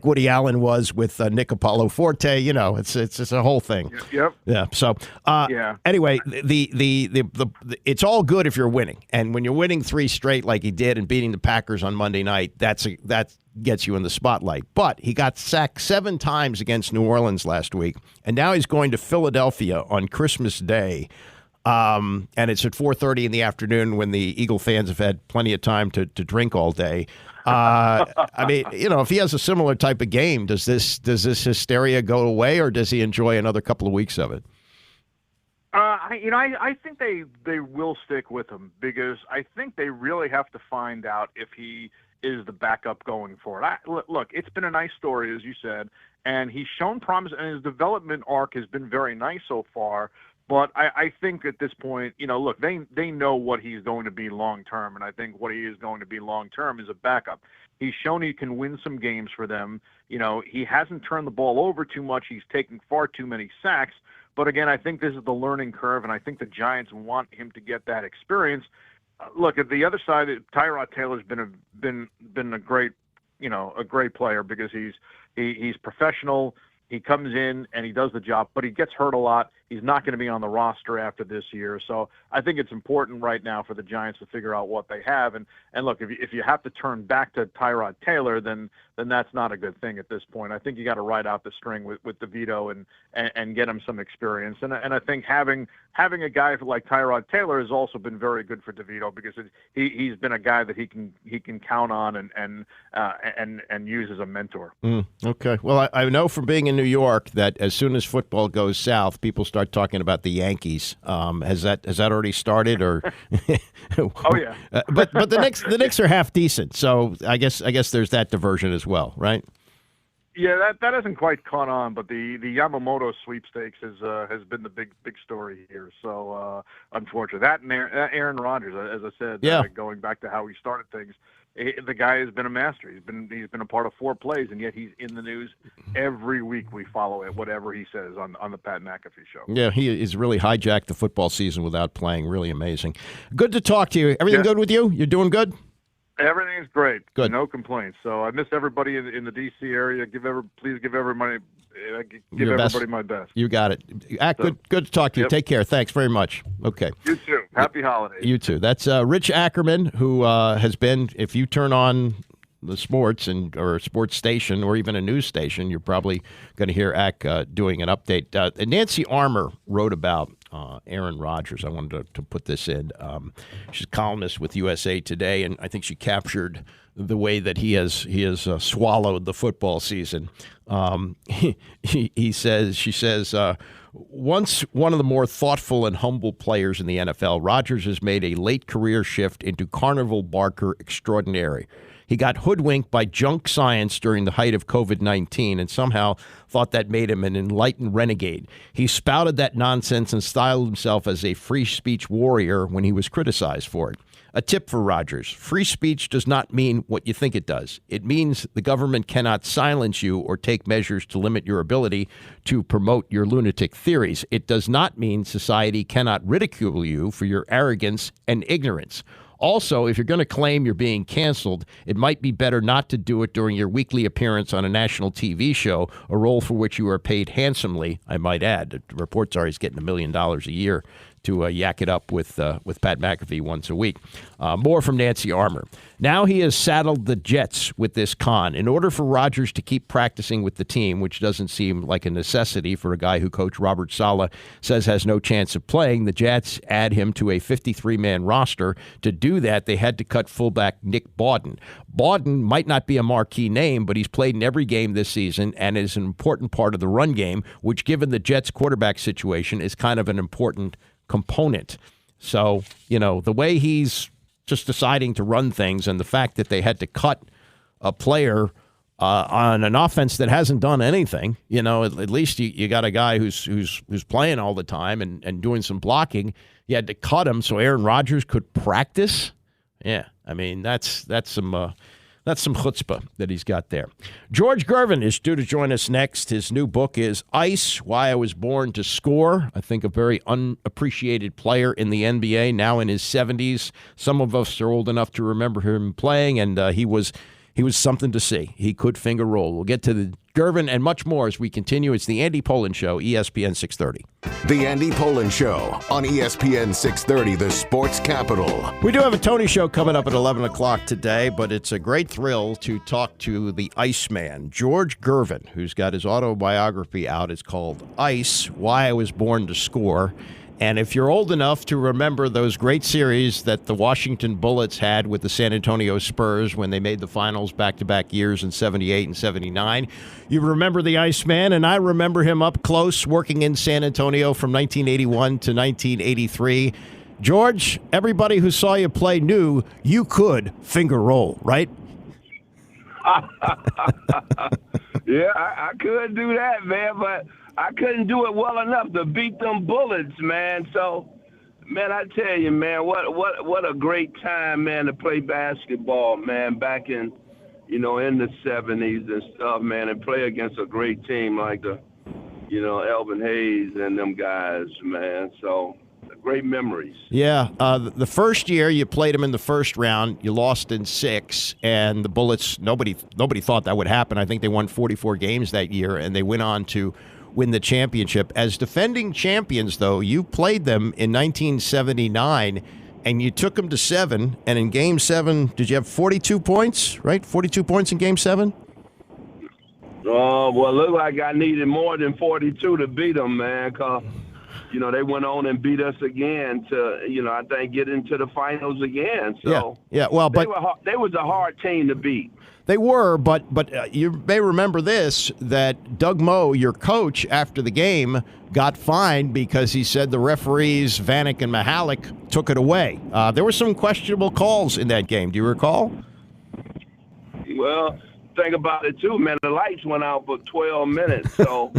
Woody Allen was with Nick Apollo Forte. It's a whole thing. Yep. Yeah. So anyway. It's all good if you're winning, and when you're winning 3 straight like he did and beating the Packers on Monday night, that gets you in the spotlight. But he got sacked 7 times against New Orleans last week, and now he's going to Philadelphia on Christmas Day, and it's at 4:30 in the afternoon when the Eagle fans have had plenty of time to drink all day. I mean, if he has a similar type of game, does this hysteria go away, or does he enjoy another couple of weeks of it? I think they will stick with him, because I think they really have to find out if he is the backup going forward. Look, it's been a nice story, as you said, and he's shown promise, and his development arc has been very nice so far. But I think at this point, look, they know what he's going to be long term, and I think what he is going to be long term is a backup. He's shown he can win some games for them. He hasn't turned the ball over too much. He's taking far too many sacks. But again, I think this is the learning curve, and I think the Giants want him to get that experience. Look, at the other side, Tyrod Taylor's been a great player, because he's professional. He comes in and he does the job, but he gets hurt a lot. He's not going to be on the roster after this year. So I think it's important right now for the Giants to figure out what they have. And look, if you have to turn back to Tyrod Taylor, then that's not a good thing at this point. I think you got to ride out the string with DeVito and get him some experience. And I think having a guy like Tyrod Taylor has also been very good for DeVito, because he's been a guy that he can count on and use as a mentor. Okay. Well, I know from being in New York that as soon as football goes south, people start talking about the Yankees. Has that already started, or? Oh yeah. But the Knicks are half decent, so I guess there's that diversion as well, right? Yeah, that hasn't quite caught on, but the Yamamoto sweepstakes has been the big story here. So unfortunately, that and Aaron Rodgers, as I said, going back to how he started things, the guy has been a master. He's been a part of 4 plays, and yet he's in the news every week. We follow it, whatever he says on the Pat McAfee show. Yeah, he has really hijacked the football season without playing. Really amazing. Good to talk to you. Everything good with you? You're doing good? Everything's great. Good. No complaints. So I miss everybody in the D.C. area. Please give everybody my best. You got it. Good to talk to you. Take care. Thanks very much. Okay. You too. Happy holidays. You too. That's Rich Ackerman, who has been, if you turn on the sports or a sports station or even a news station, you're probably going to hear Ack doing an update. Nancy Armour wrote about Aaron Rodgers. I wanted to put this in. She's a columnist with USA Today, and I think she captured the way that he has swallowed the football season. She says, once one of the more thoughtful and humble players in the NFL, Rodgers has made a late career shift into carnival barker extraordinary. He got hoodwinked by junk science during the height of COVID-19 and somehow thought that made him an enlightened renegade. He spouted that nonsense and styled himself as a free speech warrior when he was criticized for it. A tip for Rodgers: free speech does not mean what you think it does. It means the government cannot silence you or take measures to limit your ability to promote your lunatic theories. It does not mean society cannot ridicule you for your arrogance and ignorance. Also, if you're going to claim you're being canceled, it might be better not to do it during your weekly appearance on a national TV show, a role for which you are paid handsomely, I might add. The reports are he's getting $1 million a year to yak it up with Pat McAfee once a week. More from Nancy Armour. Now he has saddled the Jets with this con. In order for Rodgers to keep practicing with the team, which doesn't seem like a necessity for a guy who Coach Robert Saleh says has no chance of playing, the Jets add him to a 53-man roster. To do that, they had to cut fullback Nick Bawden. Bawden might not be a marquee name, but he's played in every game this season and is an important part of the run game, which, given the Jets' quarterback situation, is kind of an important component. So, the way he's just deciding to run things and the fact that they had to cut a player on an offense that hasn't done anything, at least you got a guy who's playing all the time and doing some blocking. You had to cut him so Aaron Rodgers could practice. Yeah, I mean, that's some chutzpah that he's got there. George Gervin is due to join us next. His new book is Ice, Why I Was Born to Score. I think a very unappreciated player in the NBA, now in his 70s. Some of us are old enough to remember him playing, and he was something to see. He could finger roll. We'll get to the Gervin and much more as we continue. It's the Andy Pollin Show, ESPN 630. The Andy Pollin Show on ESPN 630, the sports capital. We do have a Tony Show coming up at 11 o'clock today, but it's a great thrill to talk to the Iceman, George Gervin, who's got his autobiography out. It's called Ice, Why I Was Born to Score. And if you're old enough to remember those great series that the Washington Bullets had with the San Antonio Spurs when they made the finals back-to-back years in 78 and 79, you remember the Iceman, and I remember him up close working in San Antonio from 1981 to 1983. George, everybody who saw you play knew you could finger roll, right? Yeah, I could do that, man, but I couldn't do it well enough to beat them Bullets, man. So, man, I tell you, man, what a great time, man, to play basketball, man, back in, in the 70s and stuff, man, and play against a great team like the, Elvin Hayes and them guys, man. So, great memories. Yeah, the first year you played them in the first round, you lost in 6, and the Bullets, nobody thought that would happen. I think they won 44 games that year, and they went on to win the championship. As defending champions, though, you played them in 1979, and you took them to 7. And in Game 7, did you have 42 points, right? 42 points in Game 7? Well, it looked like I needed more than 42 to beat them, man, because, they went on and beat us again to, I think, get into the finals again. So yeah. Well, but they was a hard team to beat. They were, but you may remember this, that Doug Moe, your coach, after the game, got fined because he said the referees, Vanek and Mihalik, took it away. There were some questionable calls in that game. Do you recall? Well, think about it, too, man. The lights went out for 12 minutes, so...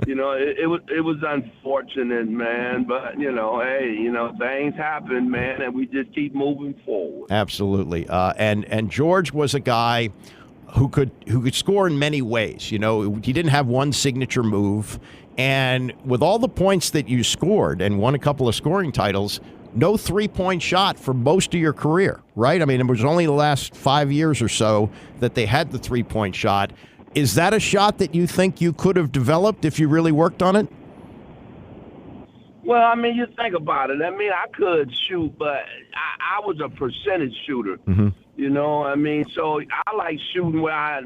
it was unfortunate, man. But hey, things happen, man, and we just keep moving forward. Absolutely. And George was a guy who could score in many ways. He didn't have one signature move, and with all the points that you scored and won a couple of scoring titles, no 3-point shot for most of your career, right? I mean, it was only the last 5 years or so that they had the 3-point shot. Is that a shot that you think you could have developed if you really worked on it? Well, I mean, you think about it. I mean, I could shoot, but I was a percentage shooter. Mm-hmm. So I like shooting where I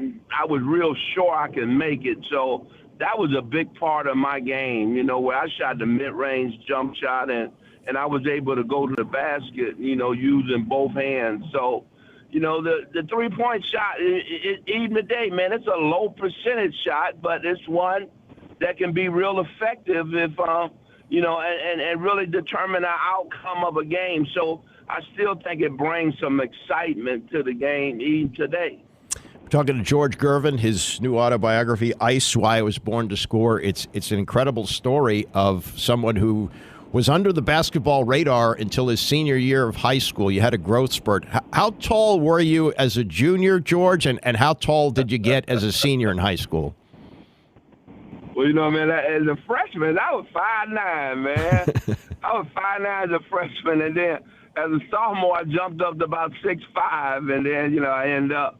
was real sure I can make it. So that was a big part of my game, where I shot the mid-range jump shot and I was able to go to the basket, using both hands. So, the 3-point shot, even today, man, it's a low percentage shot, but it's one that can be real effective if, and really determine the outcome of a game. So I still think it brings some excitement to the game even today. Talking to George Gervin, his new autobiography, Ice, Why I Was Born to Score. It's an incredible story of someone who was under the basketball radar until his senior year of high school. You had a growth spurt. How tall were you as a junior, George, and how tall did you get as a senior in high school? Well, man, as a freshman, I was 5'9", man. I was 5'9" as a freshman, and then as a sophomore, I jumped up to about 6'5", and then, I ended up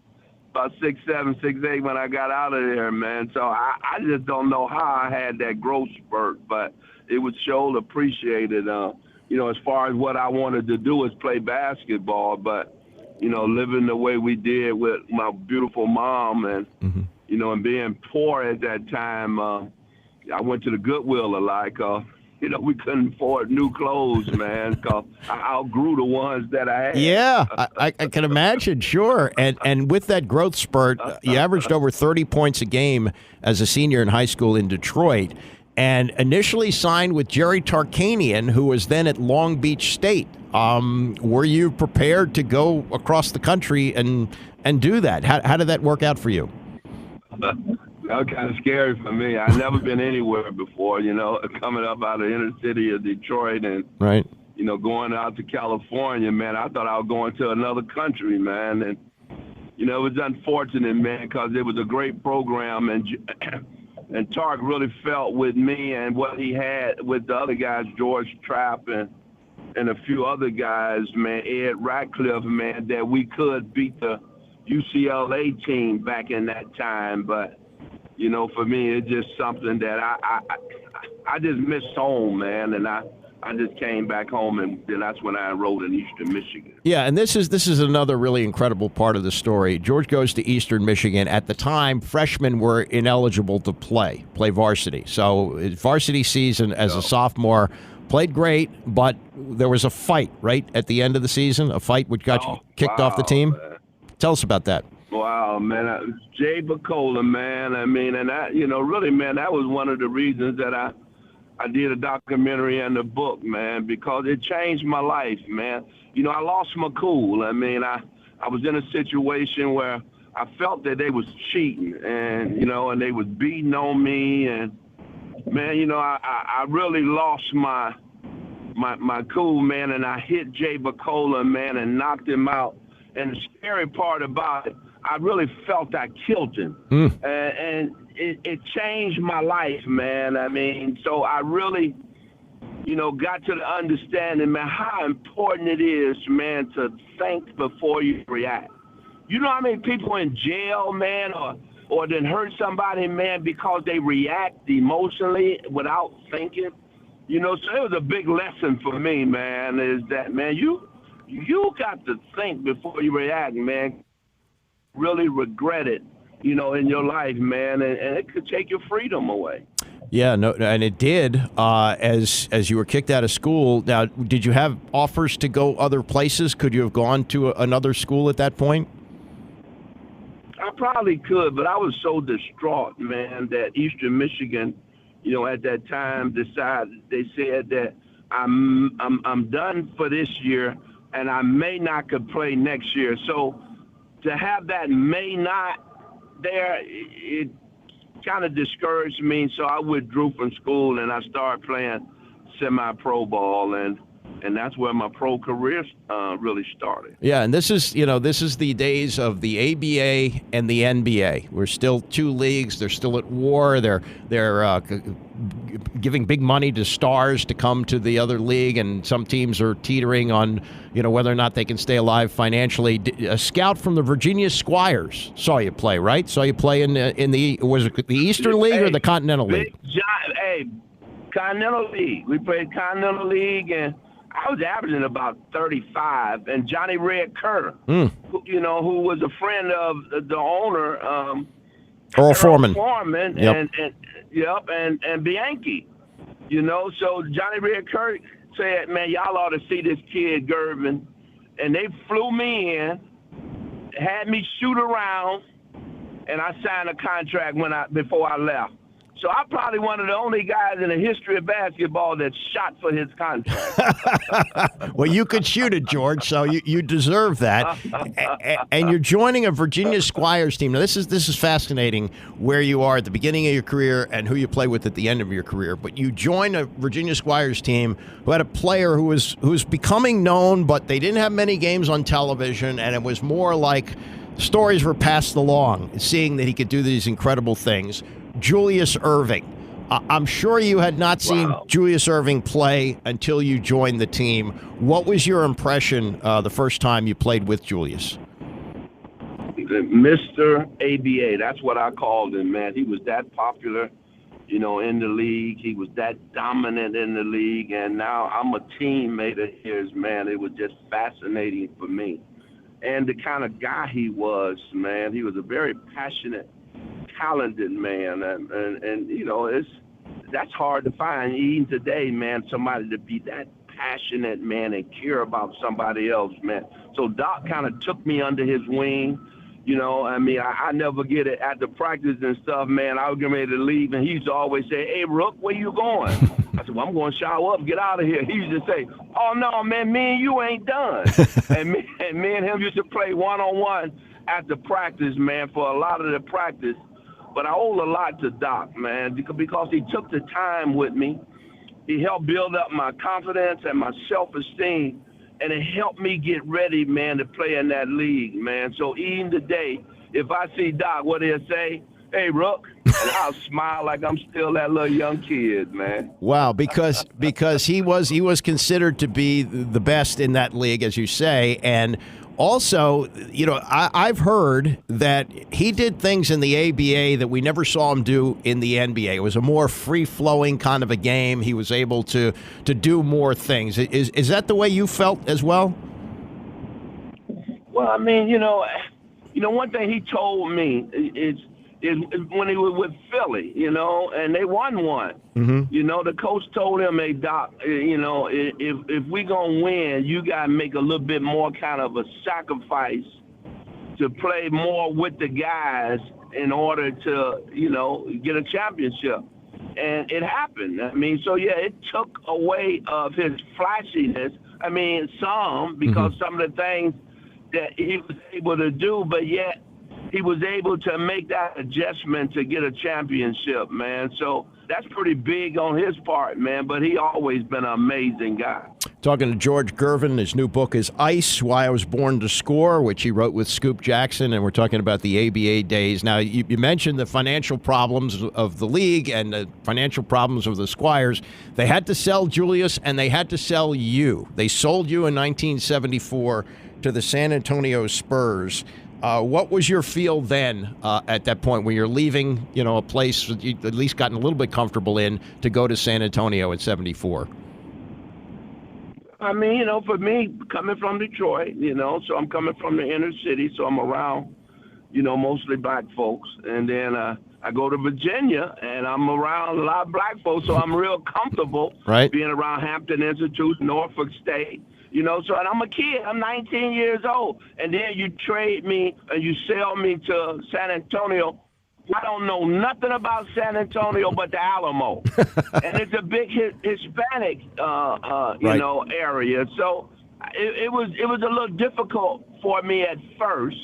about 6'7", 6'8" when I got out of there, man. So I just don't know how I had that growth spurt, but it was sure appreciated, as far as what I wanted to do is play basketball, but, living the way we did with my beautiful mom and, mm-hmm. And being poor at that time, I went to the Goodwill a lot, we couldn't afford new clothes, man, because I outgrew the ones that I had. Yeah, I can imagine, sure. And with that growth spurt, you averaged over 30 points a game as a senior in high school in Detroit, and initially signed with Jerry Tarkanian, who was then at Long Beach State. Were you prepared to go across the country and do that? How did that work out for you? That was kind of scary for me. I'd never been anywhere before, coming up out of the inner city of Detroit and, right. Going out to California, man. I thought I was going to another country, man. And, it was unfortunate, man, because it was a great program. And Tark really felt with me and what he had with the other guys, George Trapp and a few other guys, man, Ed Ratcliffe, man, that we could beat the UCLA team back in that time. But, for me, it's just something that I just missed home, man, and I just came back home, and then that's when I enrolled in Eastern Michigan. Yeah, and this is another really incredible part of the story. George goes to Eastern Michigan. At the time, freshmen were ineligible to play varsity. So varsity season as a sophomore, played great, but there was a fight, right, at the end of the season, a fight which got you kicked off the team. Man. Tell us about that. Wow, man. Jay Bacola, man. And that, really, man, that was one of the reasons that I did a documentary and a book, man, because it changed my life, man. I lost my cool. I was in a situation where I felt that they was cheating and, and they was beating on me. And, man, I really lost my cool, man, and I hit Jay Bacola, man, and knocked him out. And the scary part about it, I really felt I killed him. And it changed my life, man. So I really, got to the understanding, man, how important it is, man, to think before you react. You know how many people in jail, man, or or then hurt somebody, man, because they react emotionally without thinking. So it was a big lesson for me, man, is that, man, you got to think before you react, man. Really regret it, in your life, man, and it could take your freedom away. Yeah, no, and it did. As you were kicked out of school. Now, did you have offers to go other places? Could you have gone to another school at that point? I probably could, but I was so distraught, man, that Eastern Michigan, at that time they said that I'm done for this year, and I may not could play next year. So to have that may not there, it kind of discouraged me. So I withdrew from school, and I started playing semi-pro ball, and that's where my pro career really started. Yeah, and this is the days of the ABA and the NBA. We're still two leagues. They're still at war. They're giving big money to stars to come to the other league, and some teams are teetering on whether or not they can stay alive financially. A scout from the Virginia Squires saw you play, right? Saw you play in the was it the Eastern League or the Continental League? Continental League. We played Continental League, and I was averaging about 35. And Johnny Red Kerr, who was a friend of the owner, Earl Foreman. Yep. and Bianchi. So Johnny Red Kerr said, man, y'all ought to see this kid Gervin. And they flew me in, had me shoot around, and I signed a contract before I left. So I'm probably one of the only guys in the history of basketball that shot for his contract. Well, you could shoot it, George, so you deserve that. And you're joining a Virginia Squires team. Now, this is fascinating where you are at the beginning of your career and who you play with at the end of your career. But you join a Virginia Squires team who had a player who was becoming known, but they didn't have many games on television, and it was more like stories were passed along, seeing that he could do these incredible things. Julius Erving. I'm sure you had not seen Julius Erving play until you joined the team. What was your impression the first time you played with Julius? Mr. ABA, that's what I called him, man. He was that popular, in the league. He was that dominant in the league, and now I'm a teammate of his, man. It was just fascinating for me. And the kind of guy he was, man, he was a very passionate, talented man, and that's hard to find even today, man. Somebody to be that passionate, man, and care about somebody else, man. So Doc kind of took me under his wing. I never get it at the practice and stuff, man. I was getting ready to leave, and he used to always say, "Hey, Rook, where you going?" I said, "Well, I'm going to shower up, get out of here." He used to say, "Oh no, man, me and you ain't done." and me and him used to play one-on-one at the practice, man, for a lot of the practice. But I owe a lot to Doc, man, because he took the time with me. He helped build up my confidence and my self-esteem, and it helped me get ready, man, to play in that league, man. So even today, if I see Doc, what he'll say, "Hey, Rook," and I'll smile like I'm still that little young kid, man. Wow, because he was considered to be the best in that league, as you say, and also, I've heard that he did things in the ABA that we never saw him do in the NBA. It was a more free-flowing kind of a game. He was able to do more things. Is that the way you felt as well? Well, I mean, one thing he told me is when he was with Philly, and they won one. Mm-hmm. The coach told him, "Hey, Doc, if we gonna win, you gotta make a little bit more kind of a sacrifice to play more with the guys in order to, get a championship." And it happened. I mean, so yeah, it took away of his flashiness. I mean, because some of the things that he was able to do, but yet he was able to make that adjustment to get a championship, man. So that's pretty big on his part, man. But he always been an amazing guy. Talking to George Gervin, his new book is Ice, Why I Was Born to Score, which he wrote with Scoop Jackson, and we're talking about the ABA days. Now, you mentioned the financial problems of the league and the financial problems of the Squires. They had to sell Julius, and they had to sell you. They sold you in 1974 to the San Antonio Spurs. What was your feel then at that point when you're leaving, a place that you'd at least gotten a little bit comfortable in to go to San Antonio at 74? I mean, for me, coming from Detroit, so I'm coming from the inner city, so I'm around, mostly black folks. And then I go to Virginia, and I'm around a lot of black folks, so I'm real comfortable being around Hampton Institute, Norfolk State. So and I'm a kid. I'm 19 years old. And then you trade me and you sell me to San Antonio. I don't know nothing about San Antonio but the Alamo. And it's a big Hispanic, area. So it was a little difficult for me at first.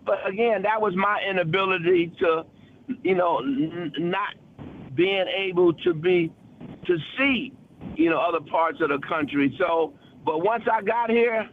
But, again, that was my inability to, not being able to see, other parts of the country. So, but once I got here,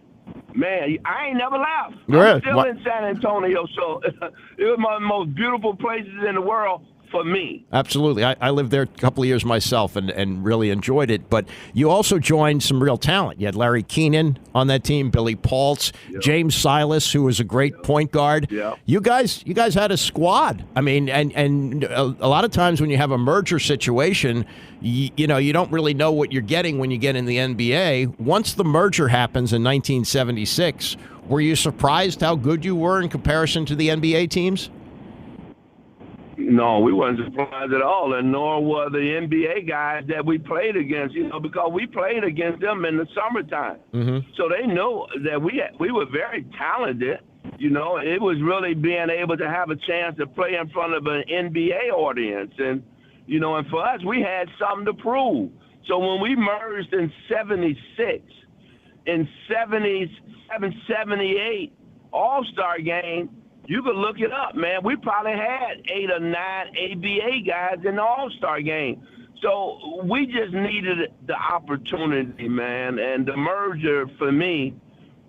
man, I ain't never left. I'm still in San Antonio, so it was one of the most beautiful places in the world for me. Absolutely. I lived there a couple of years myself and really enjoyed it. But you also joined some real talent. You had Larry Keenan on that team, Billy Paultz, James Silas, who was a great point guard. You guys had a squad. I mean, and a lot of times when you have a merger situation, you don't really know what you're getting when you get in the NBA. Once the merger happens in 1976, were you surprised how good you were in comparison to the NBA teams? No, we weren't surprised at all, and nor were the NBA guys that we played against, because we played against them in the summertime. So they knew that we were very talented. It was really being able to have a chance to play in front of an NBA audience. And, and for us, we had something to prove. So when we merged in 76, in 77, 78 All-Star game, you could look it up, man. We probably had 8 or 9 ABA guys in the All-Star game. So we just needed the opportunity, man. And the merger, for me,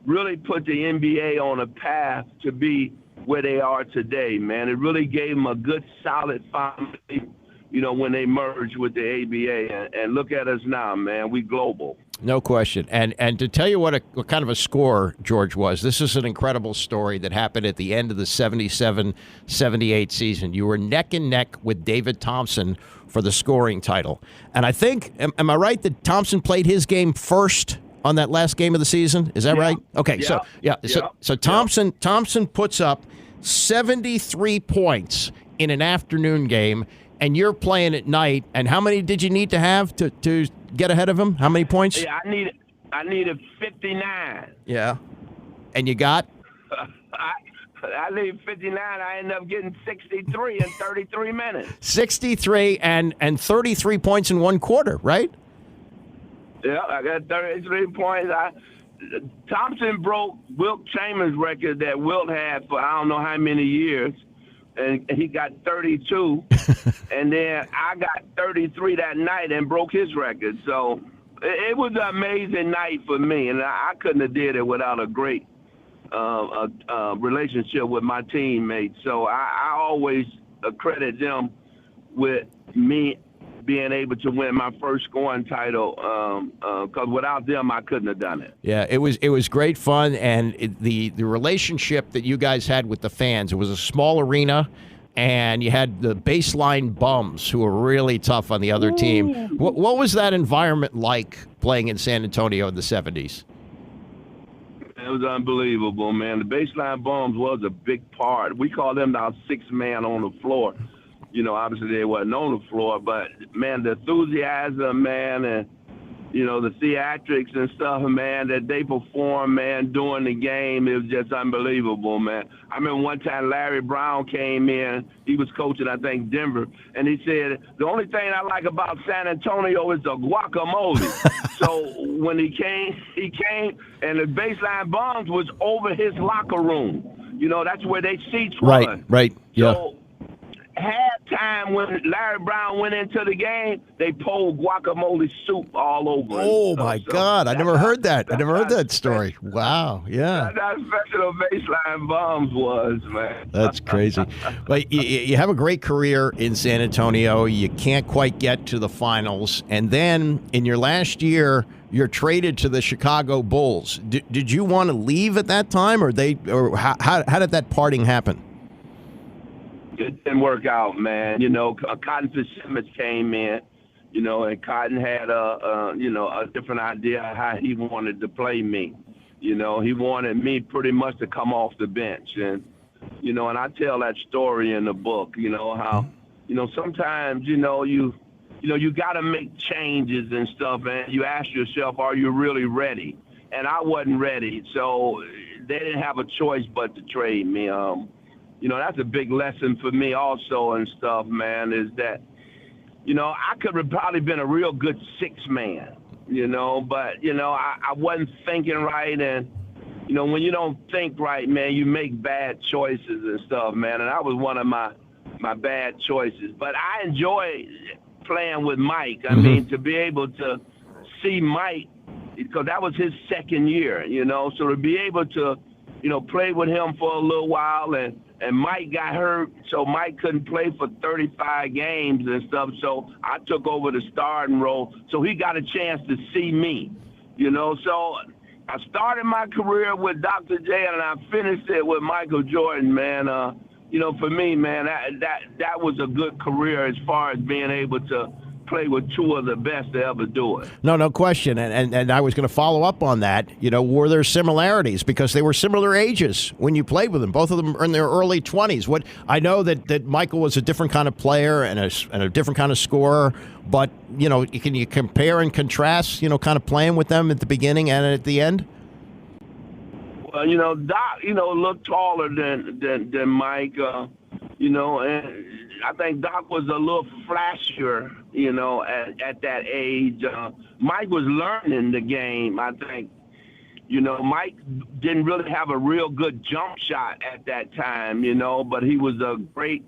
really put the NBA on a path to be where they are today, man. It really gave them a good, solid foundation, when they merged with the ABA. And look at us now, man. We global. No question. And to tell you what kind of a score George was, this is an incredible story that happened at the end of the 77-78 season. You were neck and neck with David Thompson for the scoring title. And I think, am I right that Thompson played his game first on that last game of the season? Is that right? Okay, so Thompson puts up 73 points in an afternoon game, and you're playing at night. And how many did you need to have to get ahead of him? How many points? Yeah, I needed 59. Yeah. And you got? I needed 59. I ended up getting 63 in 33 minutes. 63 and 33 points in one quarter, right? Yeah, I got 33 points. Thompson broke Wilt Chamberlain's record that Wilt had for I don't know how many years. And he got 32, and then I got 33 that night and broke his record. So it was an amazing night for me, and I couldn't have did it without a great relationship with my teammates. So I always credit them with me being able to win my first scoring title, because without them, I couldn't have done it. Yeah, it was great fun, and the relationship that you guys had with the fans, it was a small arena, and you had the baseline bums who were really tough on the other team. What was that environment like playing in San Antonio in the 70s? It was unbelievable, man. The baseline bums was a big part. We call them our sixth man on the floor. Obviously they wasn't on the floor, but, man, the enthusiasm, man, and, the theatrics and stuff, man, that they performed, man, during the game, it was just unbelievable, man. I remember one time Larry Brown came in. He was coaching, I think, Denver, and he said, the only thing I like about San Antonio is the guacamole. So when he came, and the baseline bombs was over his locker room. That's where they seats were. Right, yeah. So, halftime, when Larry Brown went into the game, they poured guacamole soup all over him. Oh, my God. I never heard that. I never heard that story. Wow, yeah. That's how special the baseline bombs was, man. That's crazy. But you have a great career in San Antonio. You can't quite get to the finals. And then in your last year you're traded to the Chicago Bulls. Did you want to leave at that time, or how did that parting happen? It didn't work out, man. You know, Cotton Fitzsimmons came in, you know, and Cotton had a different idea of how he wanted to play me. You know, he wanted me pretty much to come off the bench. And, you know, and I tell that story in the book, you know, how, you know, sometimes, you got to make changes and stuff, and you ask yourself, are you really ready? And I wasn't ready, so they didn't have a choice but to trade me. You know, that's a big lesson for me also and stuff, man, is that, you know, I could have probably been a real good six-man, you know, but, you know, I wasn't thinking right. And, you know, when you don't think right, man, you make bad choices and stuff, man. And that was one of my bad choices. But I enjoy playing with Mike. I mean, to be able to see Mike, because that was his second year, you know, so to be able to, you know, play with him for a little while, and Mike got hurt, so Mike couldn't play for 35 games and stuff, so I took over the starting role, so he got a chance to see me, you know. So I started my career with Dr. J, and I finished it with Michael Jordan, man. You know, for me, man, that was a good career as far as being able to play with two of the best to ever do it. No question. And I was going to follow up on that. You know, were there similarities? Because they were similar ages when you played with them. Both of them are in their early 20s. What I know that Michael was a different kind of player and a different kind of scorer. But, you know, can you compare and contrast, you know, kind of playing with them at the beginning and at the end? Well, you know, Doc, you know, looked taller than Mike, you know, and I think Doc was a little flashier, you know, at that age. Mike was learning the game, I think. You know, Mike didn't really have a real good jump shot at that time, you know, but he was a great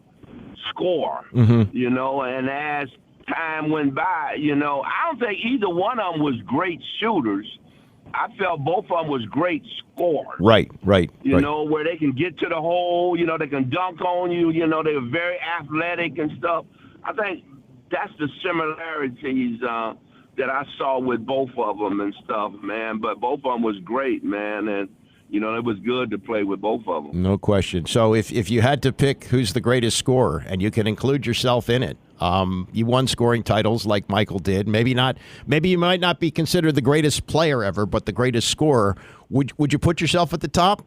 scorer, you know, and as time went by, you know, I don't think either one of them was great shooters. I felt both of them was great scorers. Right. You know, where they can get to the hole, you know, they can dunk on you, you know, they were very athletic and stuff. I think that's the similarities that I saw with both of them and stuff, man. But both of them was great, man, and, you know, it was good to play with both of them. No question. So if you had to pick who's the greatest scorer, and you can include yourself in it, you won scoring titles like Michael did. Maybe you might not be considered the greatest player ever, but the greatest scorer. Would you put yourself at the top?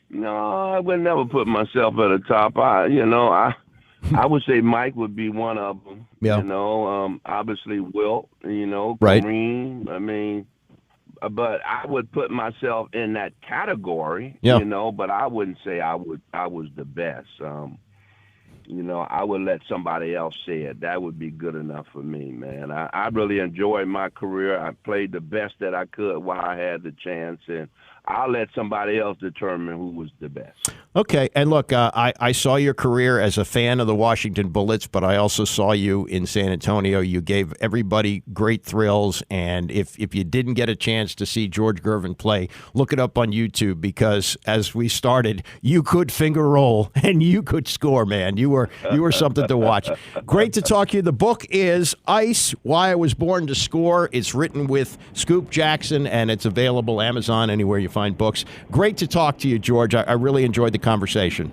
No, I would never put myself at the top. I would say Mike would be one of them. Yeah. You know, obviously Wilt, you know, right. Kareem. I mean, but I would put myself in that category, yeah. You know, but I wouldn't say I was the best. You know, I would let somebody else say it. That would be good enough for me, man. I really enjoyed my career. I played the best that I could while I had the chance, and I'll let somebody else determine who was the best. Okay, and look, I saw your career as a fan of the Washington Bullets, but I also saw you in San Antonio. You gave everybody great thrills, and if you didn't get a chance to see George Gervin play, look it up on YouTube, because as we started, you could finger roll and you could score, man. You were something to watch. Great to talk to you. The book is Ice, Why I Was Born to Score. It's written with Scoop Jackson, and it's available Amazon, anywhere you find books. Great to talk to you, George. I really enjoyed the conversation.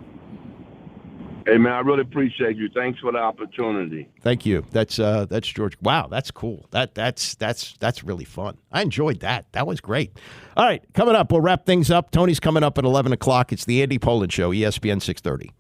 Hey, man, I really appreciate you. Thanks for the opportunity. Thank you. That's George. Wow, that's cool. That's really fun. I enjoyed that. That was great. All right, coming up, we'll wrap things up. Tony's coming up at 11 o'clock. It's the Andy Pollin Show, ESPN 630.